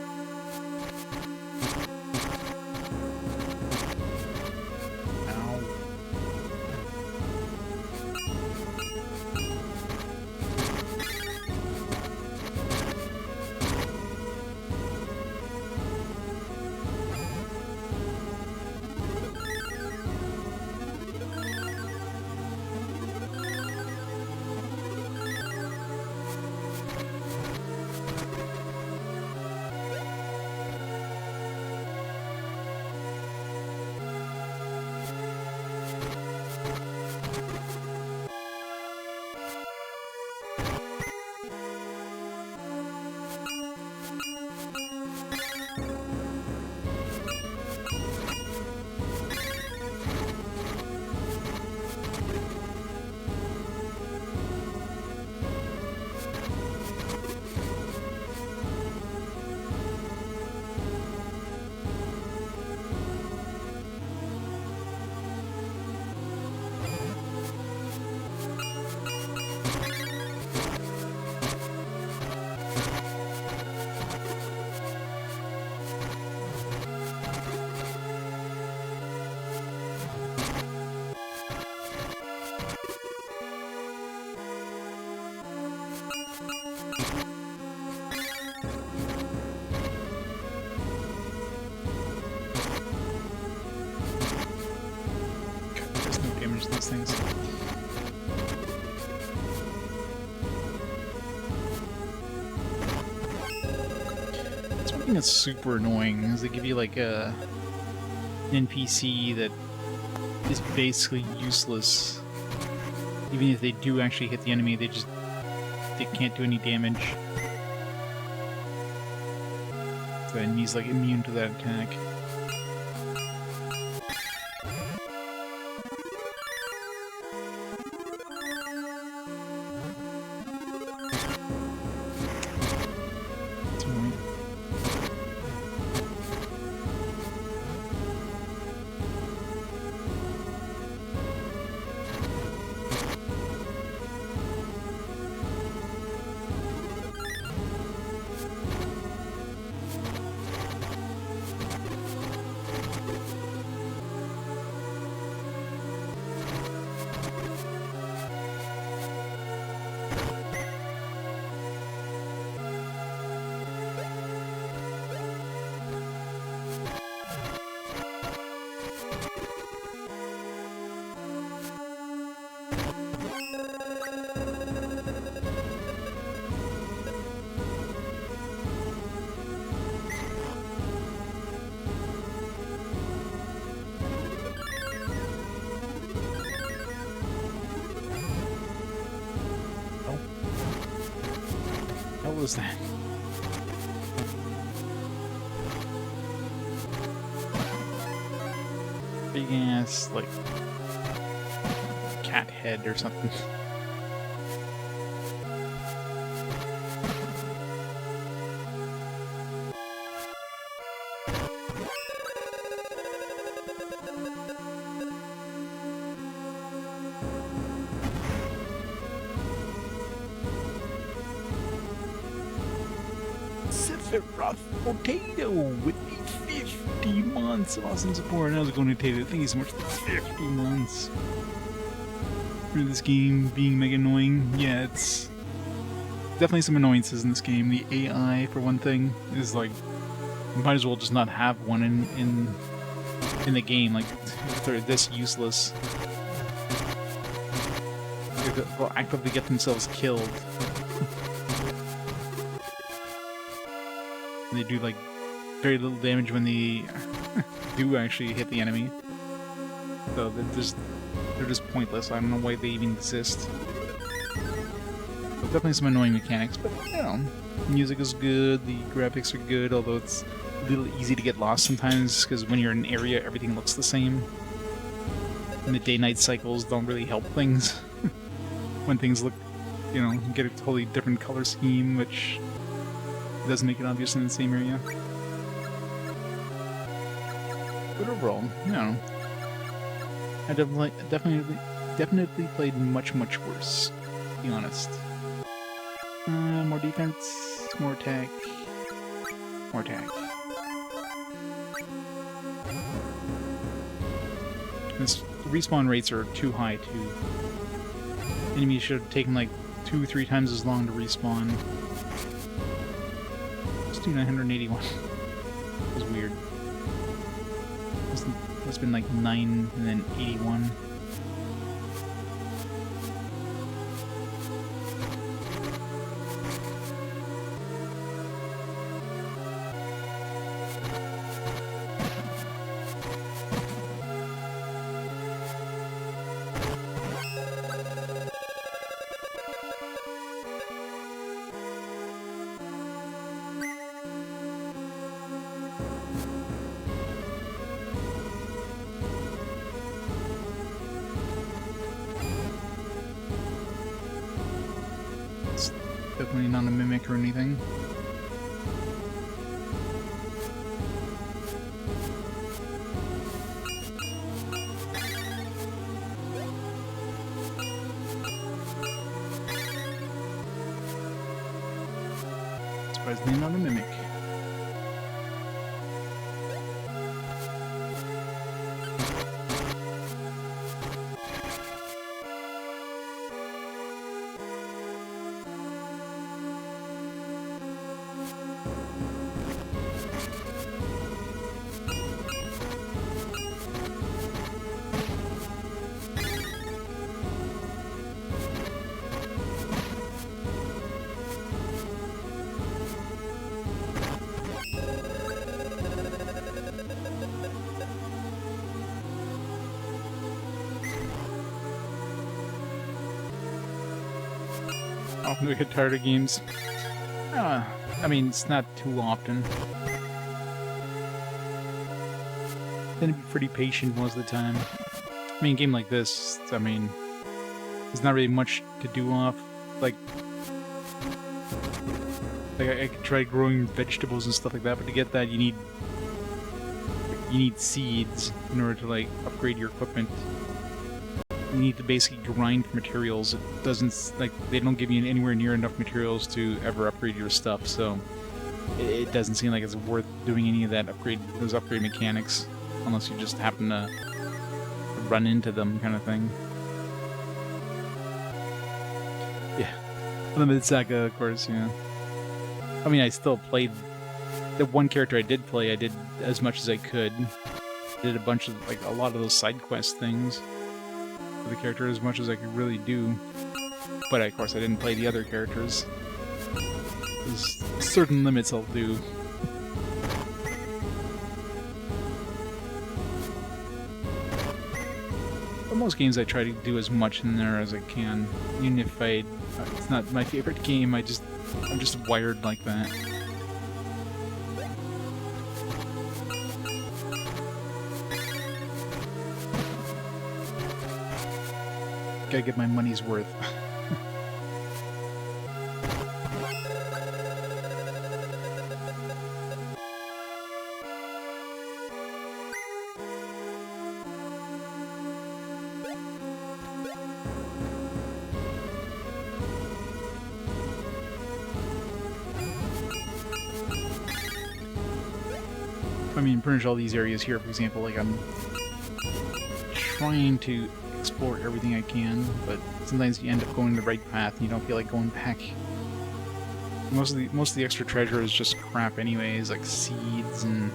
These things. That's one thing that's super annoying is they give you like an NPC that is basically useless. Even if they do actually hit the enemy, they can't do any damage. The enemy's like immune to that attack. What was that? big ass, like, cat head or something. Sephiroth Potato with the 50 months of awesome support. How's it going, Potato? Thank you so much for 50 months. For this game being mega annoying. Yeah, it's definitely some annoyances in this game. The AI, for one thing, is like, you might as well just not have one in the game. Like, if they're this useless, they'll actively get themselves killed. They do like very little damage when they do actually hit the enemy. So they're just pointless. I don't know why they even exist. But definitely some annoying mechanics, but you know, the music is good, the graphics are good, although it's a little easy to get lost sometimes because when you're in an area everything looks the same. And the day-night cycles don't really help things. When things look, you know, get a totally different color scheme, which doesn't make it obvious in the same area. But overall, you know, I definitely played much worse, to be honest. More defense, more attack, more attack. This respawn rates are too high too. Enemies should have taken like 2-3 times as long to respawn. Let's do 981. That was weird. It's been like 9 and then 81. Definitely not a mimic or anything. Surprisingly not a mimic. Often we get tired of games. I mean, it's not too often. Tend to be pretty patient most of the time. I mean, a game like this, I mean, there's not really much to do off. Like I could try growing vegetables and stuff like that, but to get that, you need seeds in order to like upgrade your equipment. You need to basically grind for materials. It doesn't, like, they don't give you anywhere near enough materials to ever upgrade your stuff, so it doesn't seem like it's worth doing any of that those upgrade mechanics, unless you just happen to run into them, kind of thing. Yeah, Limited Saga, of course. Yeah. I mean, I still played the one character I did play. I did as much as I could. Did a bunch of a lot of those side quest things. The character as much as I could really do, but of course I didn't play the other characters. There's certain limits I'll do. But most games I try to do as much in there as I can. Even if it's not my favorite game, I'm just wired like that. Gotta get my money's worth. I mean, pretty much all these areas here, for example, like I'm trying to explore everything I can, but sometimes you end up going the right path and you don't feel like going back. Most of the extra treasure is just crap anyways, like seeds and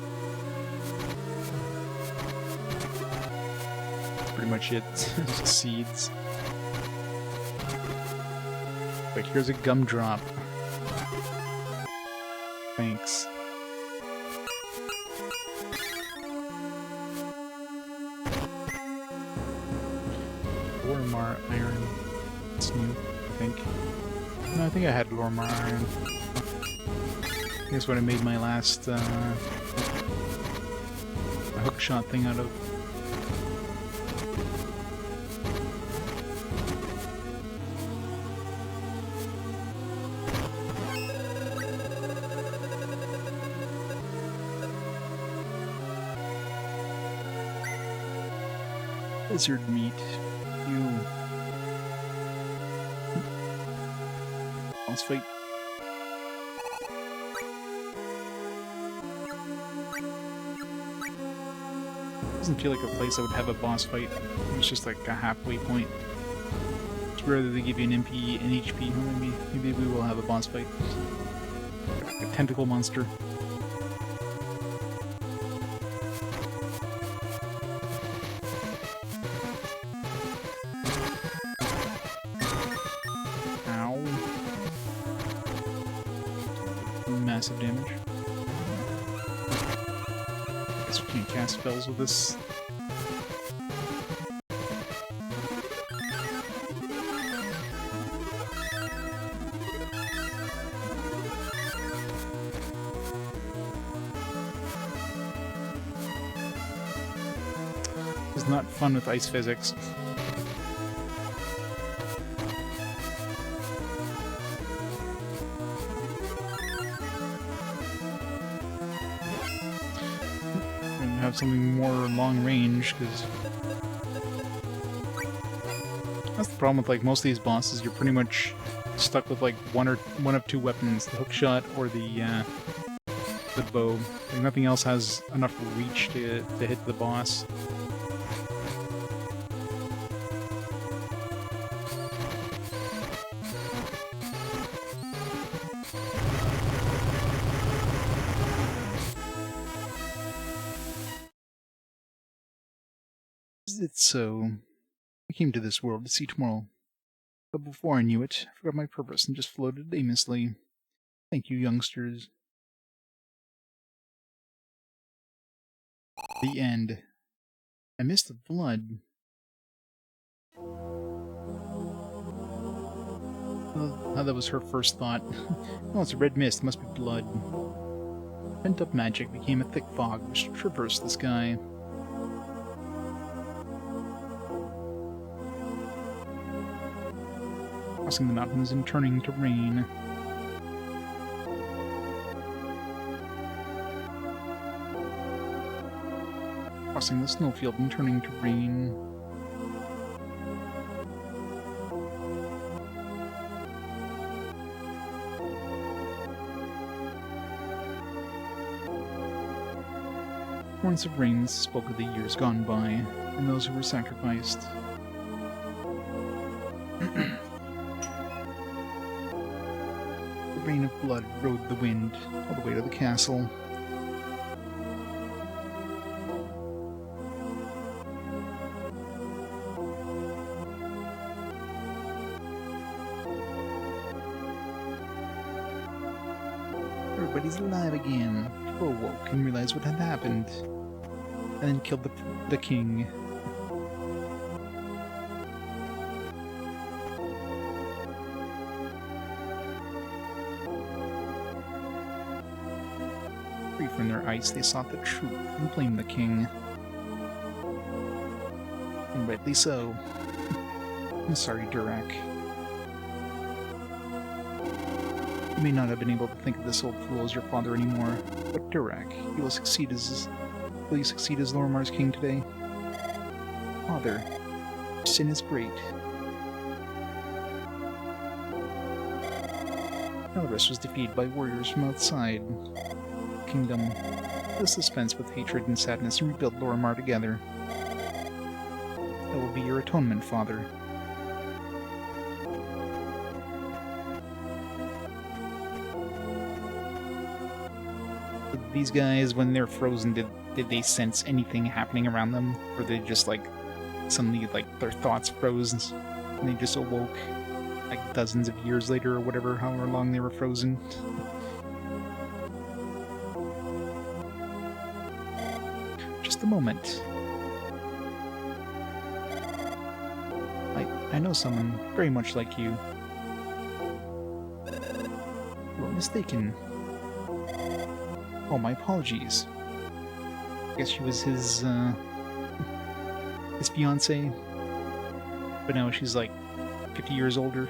that's pretty much it. Just seeds. Like here's a gumdrop. Thanks. Lormar iron. It's new, I think. No, I think I had Lormar iron. I guess what I made my last hookshot thing out of. Lizard meat. You. Boss fight. Doesn't feel like a place I would have a boss fight. It's just like a halfway point. It's rare that they give you an MP and HP. Maybe we will have a boss fight. A tentacle monster. Massive damage. Guess we can't cast spells with this. It's not fun with ice physics. Have something more long range, because that's the problem with like most of these bosses. You're pretty much stuck with like one of two weapons: the hookshot or the bow. Like, nothing else has enough reach to hit the boss. It's so. I came to this world to see tomorrow, but before I knew it, I forgot my purpose and just floated aimlessly. Thank you, youngsters. The end. I missed the blood. Oh, that was her first thought. Oh, it's a red mist. It must be blood. Pent-up magic became a thick fog which traversed the sky. Crossing the mountains and turning to rain. Crossing the snowfield and turning to rain. Horns of rain spoke of the years gone by, and those who were sacrificed. The rain of blood rode the wind all the way to the castle. Everybody's alive again. People awoke and realized what had happened, and then killed the king. Free from their ice, they sought the truth and blamed the king. And rightly so. I'm sorry, Durak. You may not have been able to think of this old fool as your father anymore, but Durak, will you succeed as Lorimar's king today? Father, your sin is great. Elris was defeated by warriors from outside the kingdom. The suspense with hatred and sadness and rebuild Lorimar together. That will be your atonement, Father. These guys, when they're frozen, did they sense anything happening around them? Or they just, like, suddenly, like, their thoughts froze and they just awoke, like, dozens of years later or whatever, however long they were frozen? Just a moment. I know someone very much like you. You are mistaken. Oh, my apologies. I guess she was his fiancée. But now she's like 50 years older.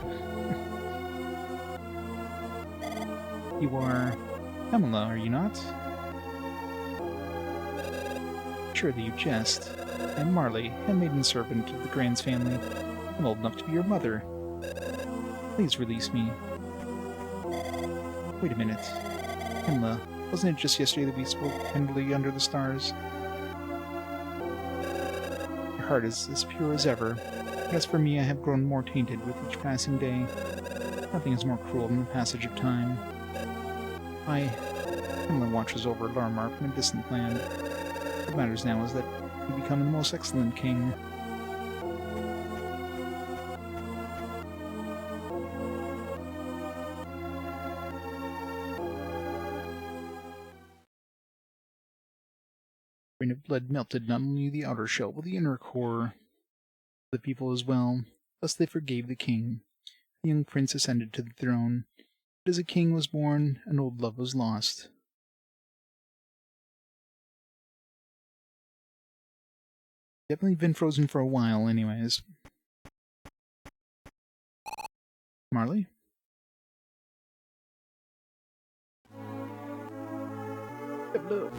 You are Pamela, are you not? Surely you jest. I'm Marley, handmaiden servant of the Grand's family. I'm old enough to be your mother. Please release me. Wait a minute. Pamela, wasn't it just yesterday that we spoke tenderly under the stars? Your heart is as pure as ever. As for me, I have grown more tainted with each passing day. Nothing is more cruel than the passage of time. Pamela watches over Lorimar from a distant land. What matters now is that you become the most excellent king. Rain of blood melted not only the outer shell, but the inner core of the people as well. Thus they forgave the king. The young prince ascended to the throne. But as a king was born, an old love was lost. Definitely been frozen for a while, anyways. Marley? Hello.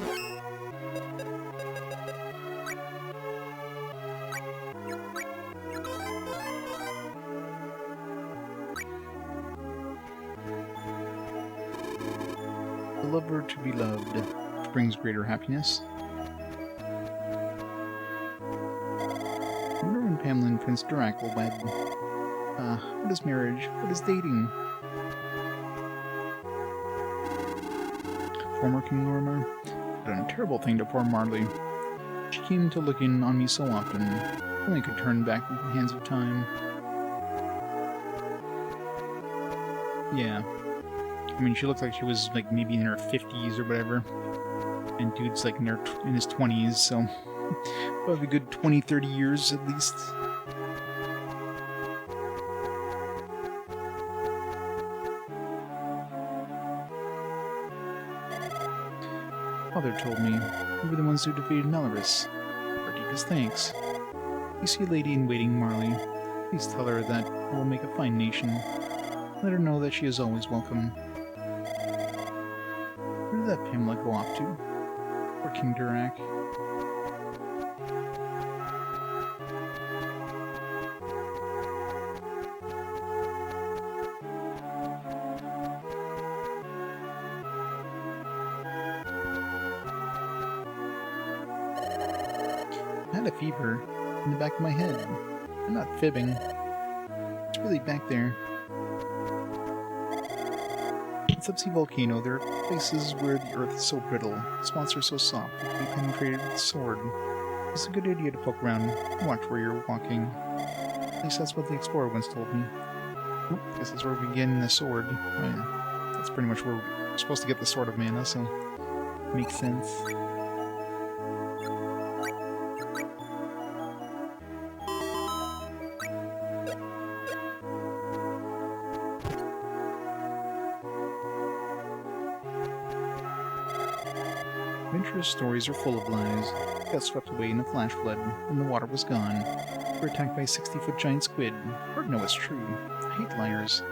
The lover to be loved, which brings greater happiness. I wonder when Pamela and Prince Durak will wed. What is marriage? What is dating? Former King Lorimar done a terrible thing to poor Marley. She came to looking on me so often. Only could turn back with the hands of time. Yeah. I mean, she looked like she was, like, maybe in her 50s or whatever. And dude's, like, in his 20s, so... probably a good 20, 30 years, at least. Father told me we were the ones who defeated Elris. Our deepest thanks. You see a lady in waiting, Marley. Please tell her that we'll make a fine nation. Let her know that she is always welcome. Where did that Pamela go off to? Or King Durak? I had a fever in the back of my head. I'm not fibbing. It's really back there. In Subsea Volcano, there are places where the earth is so brittle, spots are so soft, it can be penetrated with a sword. It's a good idea to poke around and watch where you're walking. At least that's what the explorer once told me. Oh, I guess that's where we get the sword. Right. That's pretty much where we're supposed to get the Sword of Mana, so makes sense. Adventurous stories are full of lies. Got swept away in a flash flood, and the water was gone. We're attacked by a 60-foot giant squid. Hard no, it's true. I hate liars.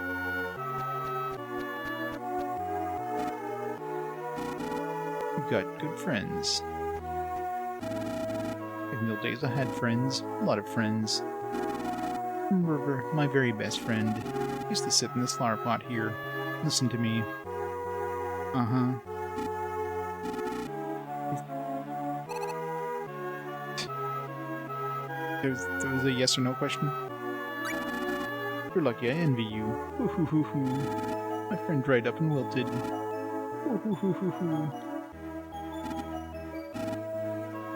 We've got good friends. In the old days I had friends. A lot of friends. Remember my very best friend. He used to sit in this flower pot here. Listen to me. Uh-huh. There was a yes or no question? You're lucky, I envy you. Hoo hoo hoo hoo. My friend dried up and wilted. Hoo hoo hoo hoo hoo.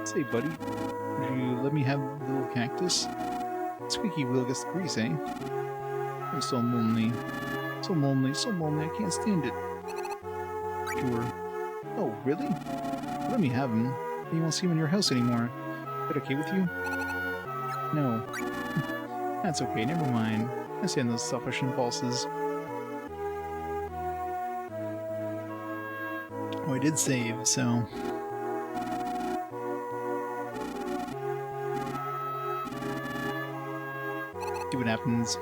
Say, buddy, would you let me have the little cactus? Squeaky wheel gets the grease, eh? I'm so lonely. So lonely, so lonely, I can't stand it. Sure. Oh, really? Let me have him. You won't see him in your house anymore. Is that okay with you? No. That's okay, never mind. I stand those selfish impulses. Oh, I did save, so... see what happens.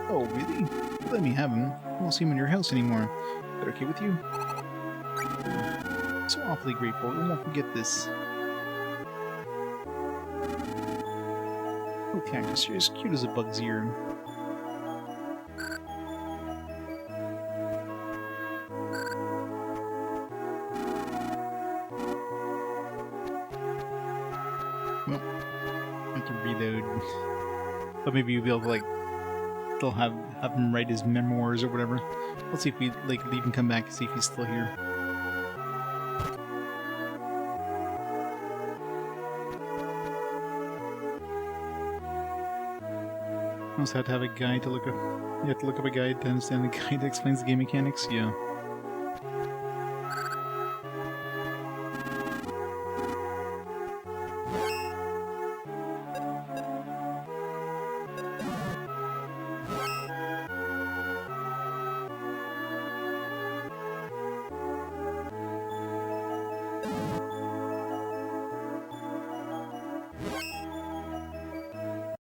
Oh, really? Let me have him. I won't see him in your house anymore. Is that okay with you? So awfully grateful. We won't forget this. Oh, cactus, you're as cute as a bug's ear. Well, I have to reload. But maybe you'll be able to, like, they'll have him write his memoirs or whatever. Let's see if we, like, leave and come back and see if he's still here. I also have to have a guide to look up. You have to look up a guide to understand the guide that explains the game mechanics? Yeah.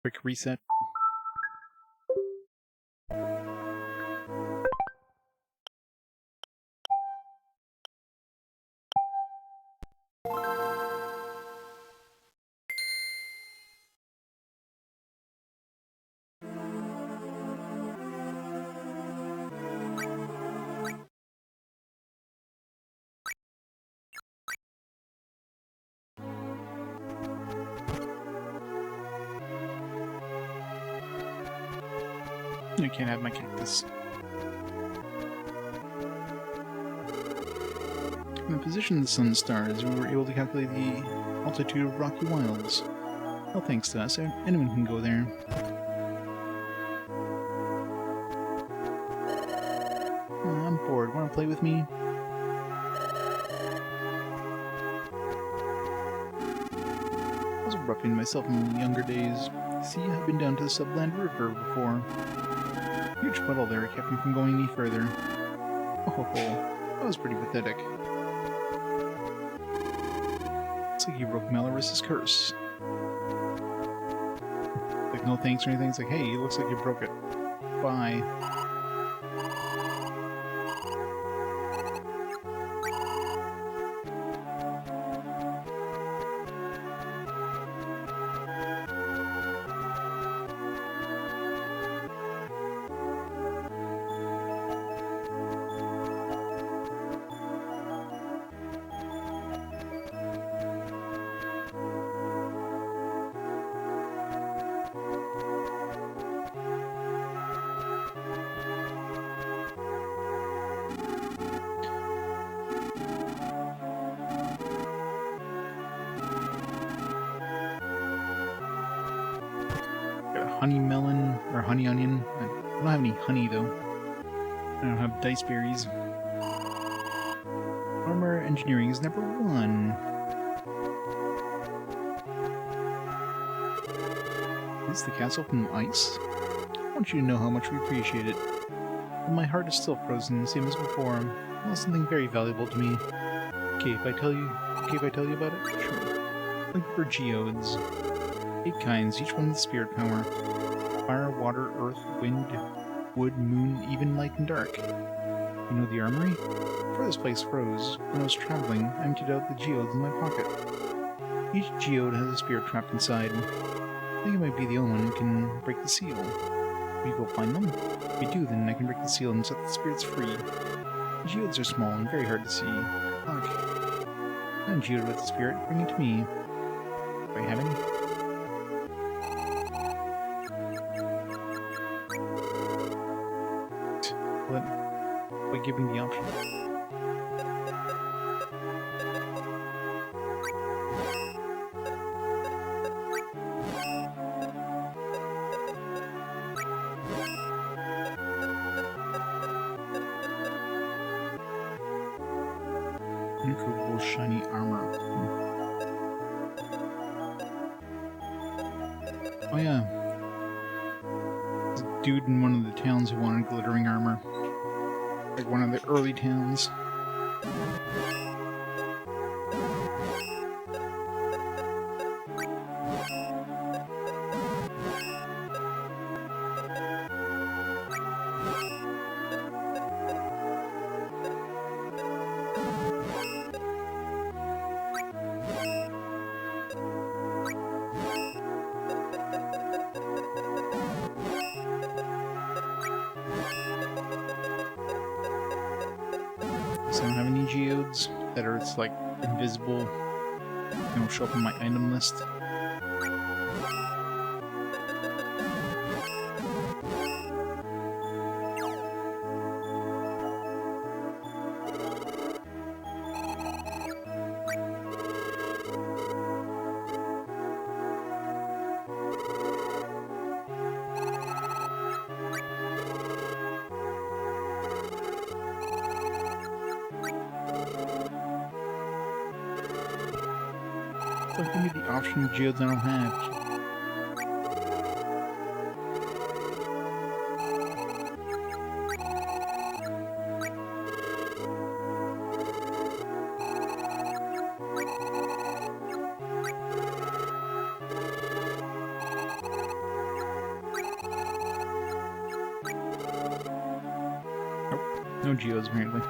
Quick reset. I can't have my cactus. From the position of the sun stars, we were able to calculate the altitude of Rocky Wilds. Well, thanks to us, anyone can go there. Oh, I'm bored. Want to play with me? I was a ruffian myself in the younger days. See, I've been down to the Subland River before. Huge puddle there kept me from going any further. Oh, that was pretty pathetic. Looks like you broke Malorus's curse. Like, no thanks or anything. It's like, hey, it looks like you broke it. Bye. Honey melon, or honey onion. I don't have any honey, though. I don't have dice berries. Armor engineering is number 1. Is this the castle from ice? I want you to know how much we appreciate it. But my heart is still frozen, same as before. Well, something very valuable to me. Okay, if I tell you about it? Sure. Like for geodes. 8 kinds, each one with spirit power. Fire, water, earth, wind, wood, moon, even light and dark. You know the armory? Before this place froze, when I was traveling, I emptied out the geodes in my pocket. Each geode has a spirit trapped inside. I think it might be the only one who can break the seal. Will you go find them? If you do, then I can break the seal and set the spirits free. The geodes are small and very hard to see. Look. Find a geode with a spirit, bring it to me. If I have any. By giving the option. Incredible shiny armor. Oh yeah. There's a dude in one of the towns who wanted glittering armor. Like one of the early towns. So I don't have any geodes that are like invisible and will show up on my item list. So give me the option of geodes I don't have. Nope, no geodes apparently.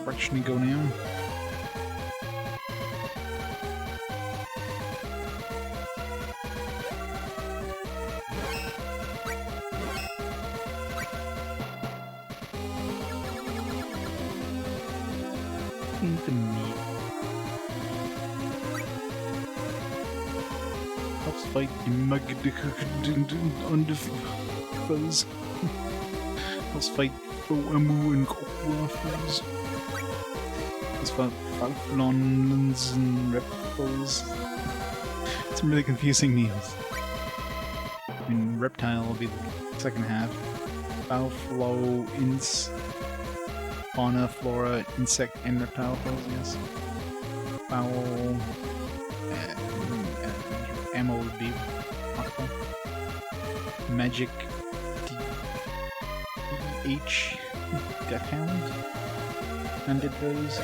Direction to go now. Eat the meat. Helps fight the foes. Helps fight Oemu and Kokwa foes. Helps fight Falflons and Reptiles. Some really confusing names. I mean, Reptile will be the second half. Falflo, Ins. Fauna, flora, insect, and reptile foes, yes. Foul. Ammo would be possible. Magic. H. Death Hound. Undead foes.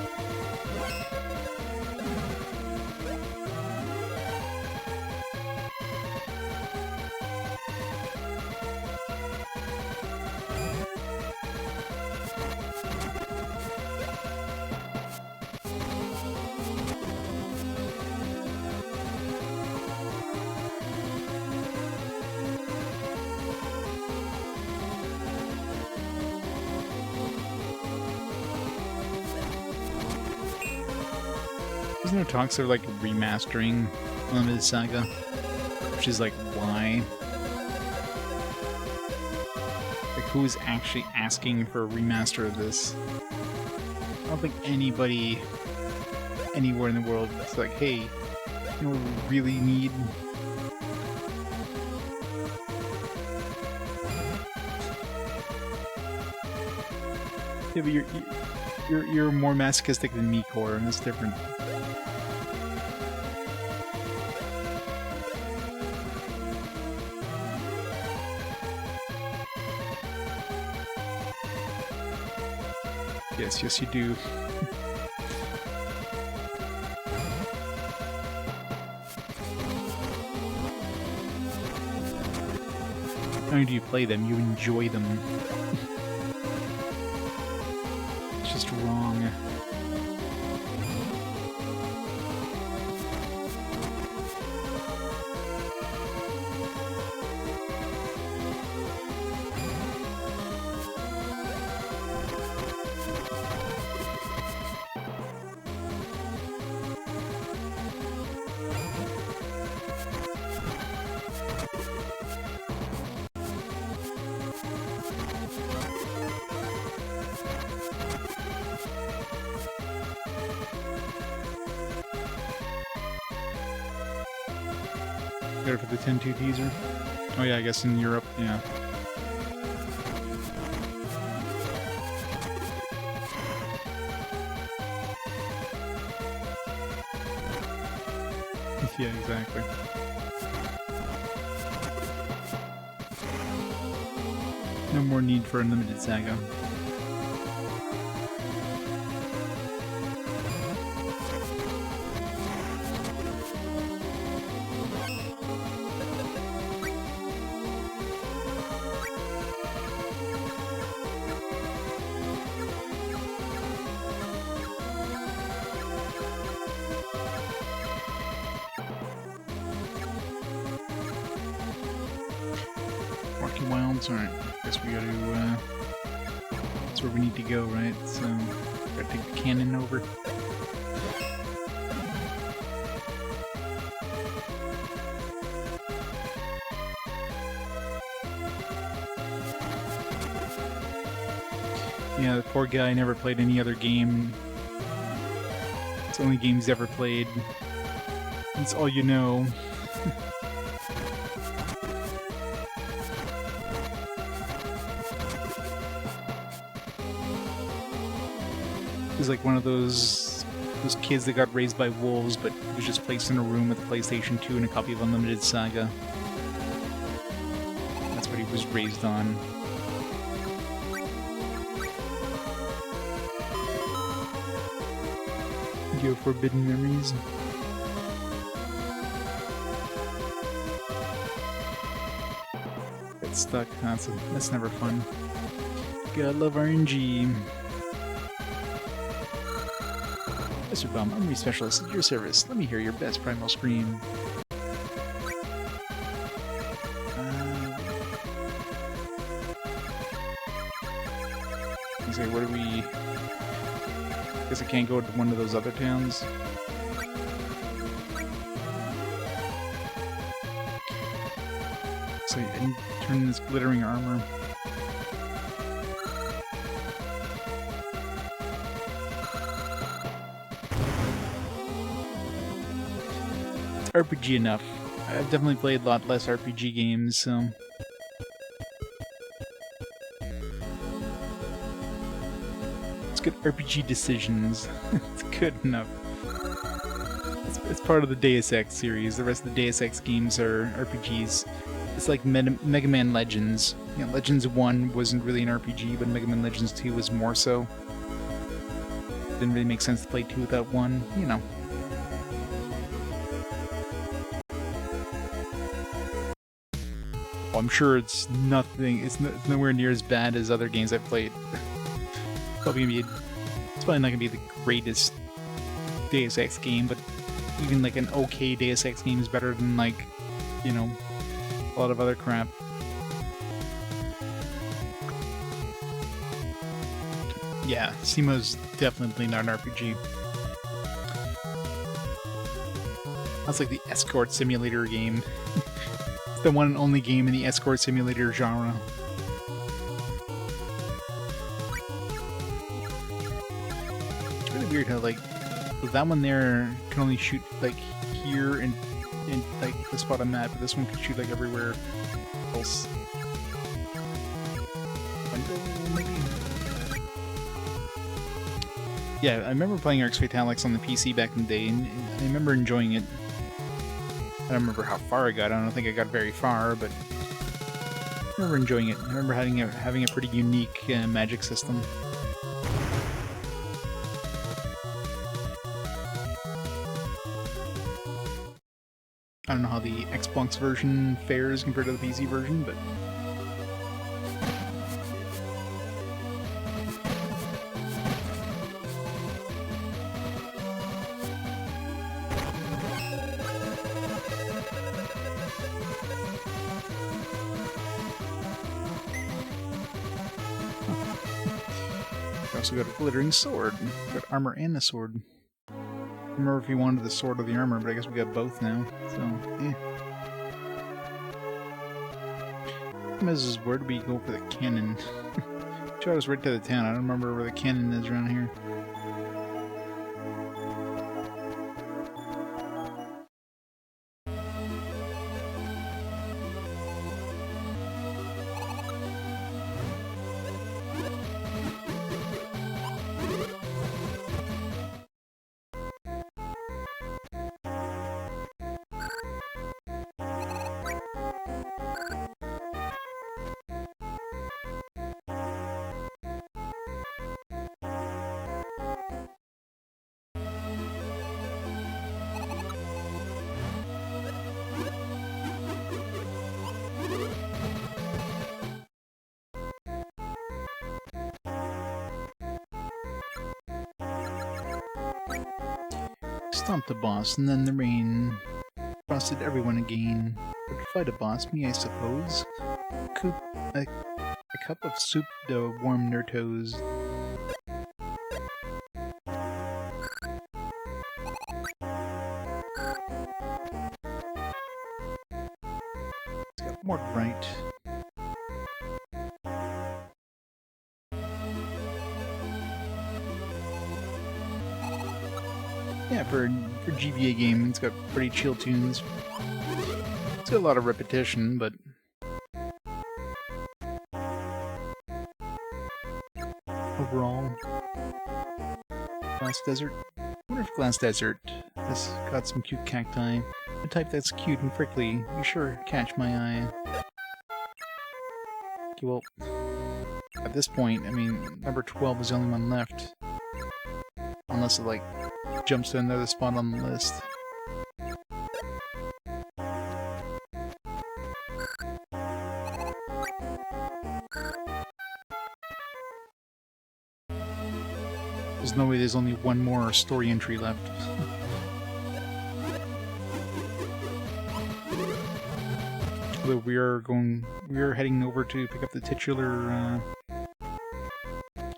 Wasn't there talks of like remastering Limited Saga? Which is like, why? Like, who is actually asking for a remaster of this? I don't think anybody anywhere in the world is like, hey, you know what we really need? Yeah, but you're more masochistic than me, Core, and it's different. Yes, you do. Not only do you play them, you enjoy them. It's just wrong. There for the 10-2 teaser. Oh yeah, I guess in Europe, yeah. Yeah, exactly. No more need for Unlimited Saga. Rocky Wilds, alright. Guess we gotta, that's where we need to go, right? So, gotta take the cannon over. Yeah, the poor guy never played any other game. It's the only game he's ever played. That's all you know. He's like one of those kids that got raised by wolves, but was just placed in a room with a PlayStation 2 and a copy of Unlimited Saga. That's what he was raised on. Your forbidden memories. Get stuck. That's never fun. Gotta love RNG. Mr. Bum, Armory Specialist, at your service. Let me hear your best primal scream. Okay, what do we... Guess I can't go to one of those other towns. So I can turn this glittering armor. It's RPG enough. I've definitely played a lot less RPG games, so... Good RPG decisions. It's good enough. It's part of the Deus Ex series. The rest of the Deus Ex games are RPGs. It's like Mega Man Legends. You know, Legends 1 wasn't really an RPG, but Mega Man Legends 2 was more so. Didn't really make sense to play 2 without 1, you know. Well, I'm sure it's nothing. It's nowhere near as bad as other games I've played. It's probably not gonna be the greatest Deus Ex game, but even like an okay Deus Ex game is better than, like, you know, a lot of other crap. Yeah, SEMA's definitely not an RPG. That's like the escort simulator game. It's the one and only game in the escort simulator genre. It's really weird how like that one there can only shoot like here and like the spot I'm at, but this one can shoot like everywhere else. Yeah, I remember playing Arx Fatalis on the PC back in the day, and I remember enjoying it. I don't remember how far I got. I don't think I got very far, but I remember enjoying it. I remember having a pretty unique magic system. I don't know how the Xbox version fares compared to the PC version, but I also got a glittering sword. Got armor and a sword. I don't remember if you wanted the sword or the armor, but I guess we got both now, so, eh. Mrs. Where do we go for the cannon? Shot us right to the town. I don't remember where the cannon is around here. Stomped the boss, and then the rain frosted everyone again. But to fight a boss, me I suppose. A cup of soup to warm their toes. It's got more right. Yeah, for a GBA game, it's got pretty chill tunes. It's got a lot of repetition, but overall, Glass Desert. I wonder if Glass Desert has got some cute cacti. The type that's cute and prickly. You sure catch my eye. Okay, well, at this point, I mean, number 12 is the only one left. Unless it, like, jumps to another spot on the list. There's no way there's only one more story entry left. Although we are heading over to pick up the titular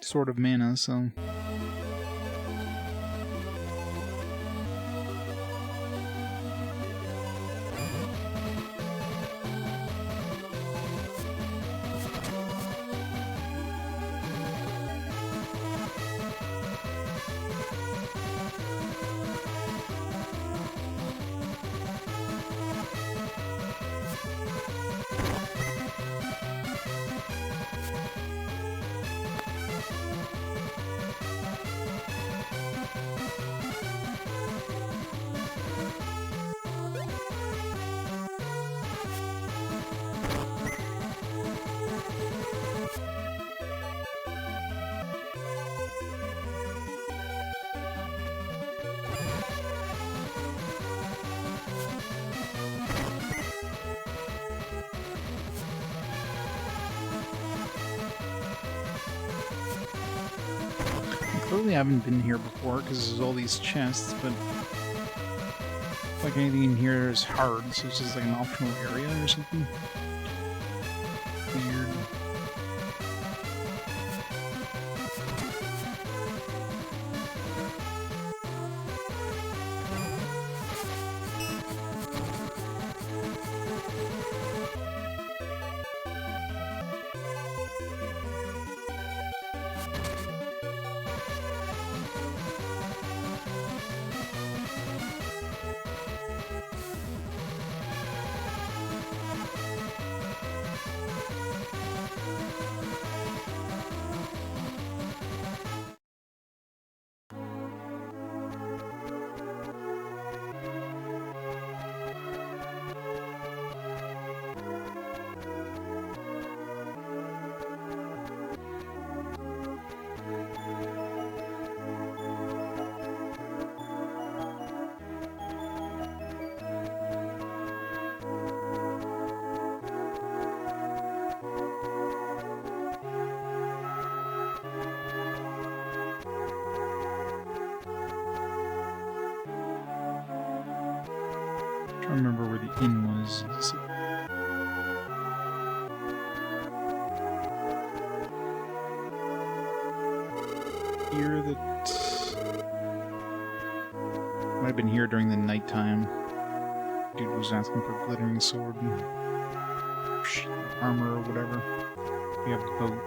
Sword of Mana, so clearly I haven't been here before because there's all these chests, but like anything in here is hard, so it's just like an optional area or something. Weird. to remember where the inn was. Is it here that might have been here during the nighttime? Dude was asking for a glittering sword and armor or whatever. We have a boat.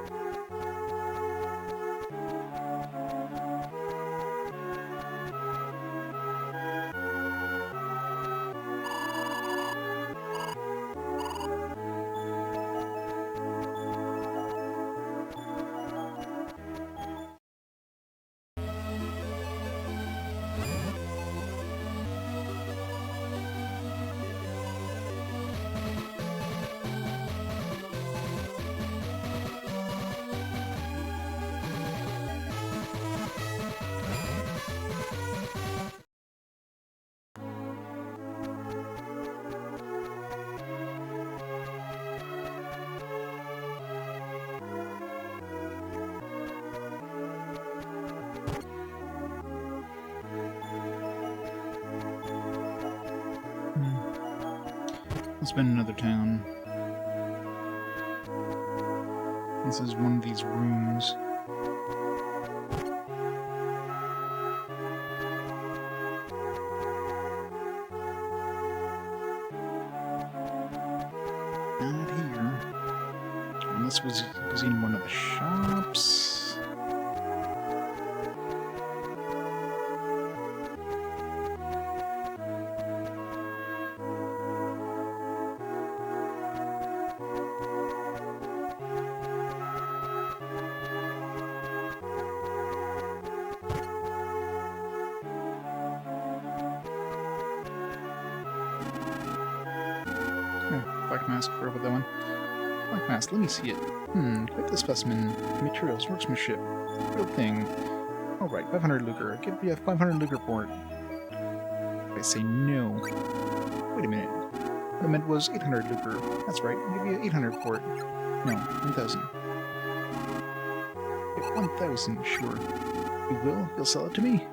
Let's spend another town. This is one of these rooms. Not here. Unless it was in one of the shops. Black mask, forgot about that one. Black mask, let me see it. Quite the specimen. Materials, workmanship. Real thing. Alright, 500 lucre. Give me a 500 lucre for it. I say no. Wait a minute. What I meant was 800 lucre. That's right, I'll give you 800 for it. No, 1,000. If 1,000, sure. You will? You'll sell it to me?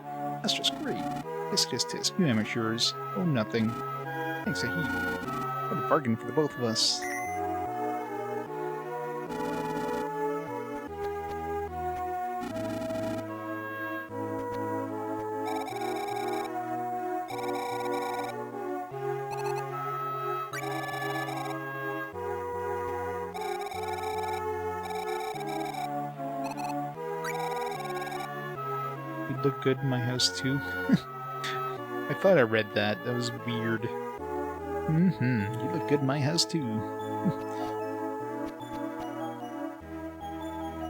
That's just great. Tisk, tisk, tisk. You amateurs. Oh, nothing. Thanks a heap. What a bargain for the both of us. You look good in my house too. I thought I read that. That was weird. You look good in my house too.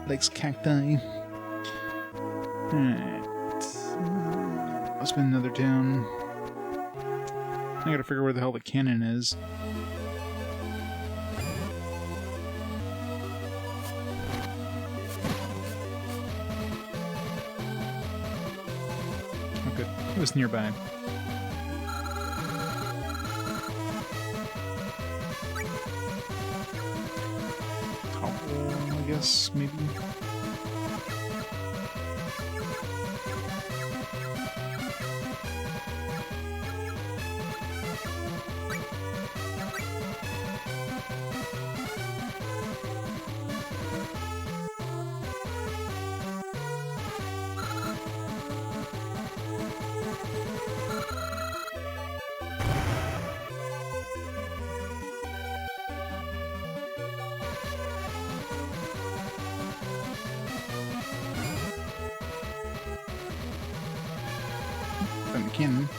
Likes cacti. Alright. I'll spend another town. I gotta figure where the hell the cannon is. Oh good. It was nearby. I guess, maybe. Then the cannon.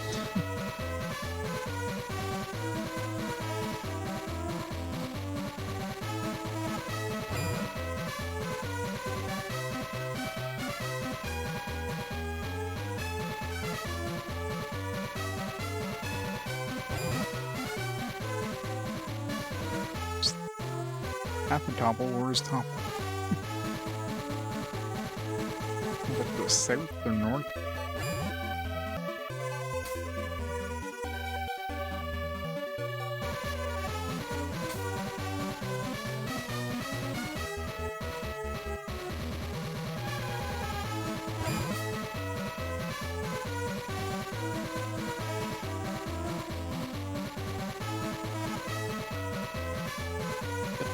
Half a topple or is topple? Does it go south or north?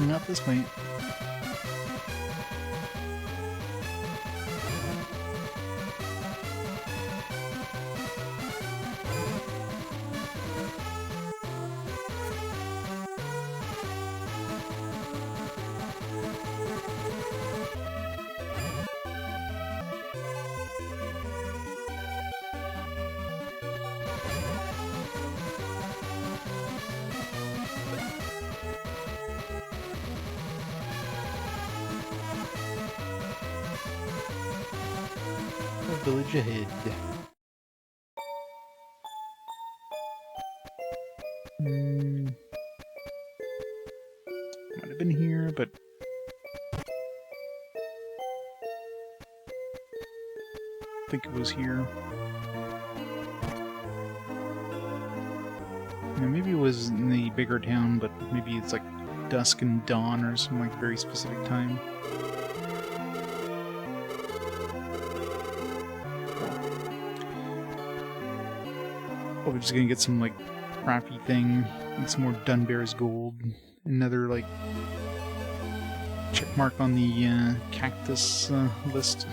Not this way. Village ahead. Might have been here, but I think it was here. Now, maybe it was in the bigger town, but maybe it's like dusk and dawn or some like very specific time. Oh, we're just gonna get some like crappy thing, get some more Dunbar's gold, another like check mark on the cactus list.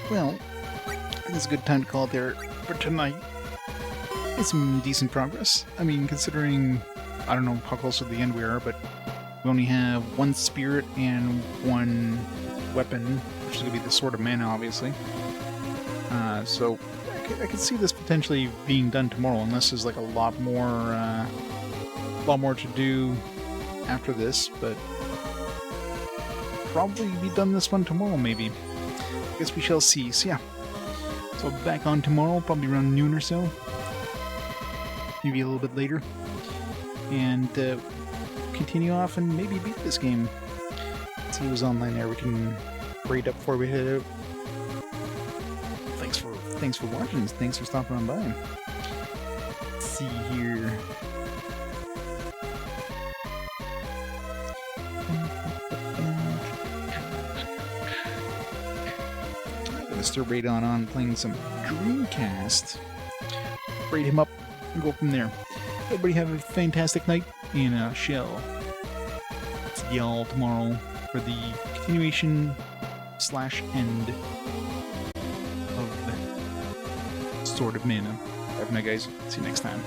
Well, I think it's a good time to call it there for tonight. It's some decent progress. I mean, considering, I don't know how close to the end we are, but we only have one spirit and one weapon, which is going to be the Sword of Mana, obviously. So I could see this potentially being done tomorrow, unless there's like a lot more to do after this, but probably be done this one tomorrow, maybe. Guess we shall see. So yeah, so back on tomorrow, probably around noon or so, maybe a little bit later, and continue off and maybe beat this game. Let's see who's online there. We can rate up before we head out. Thanks for watching. Thanks for stopping on by. Let's see here. Mr. Radon on playing some Dreamcast. Rate him up and go from there. Everybody have a fantastic night, and shall see y'all tomorrow for the continuation / end of Sword of Mana. Have a night, guys. See you next time.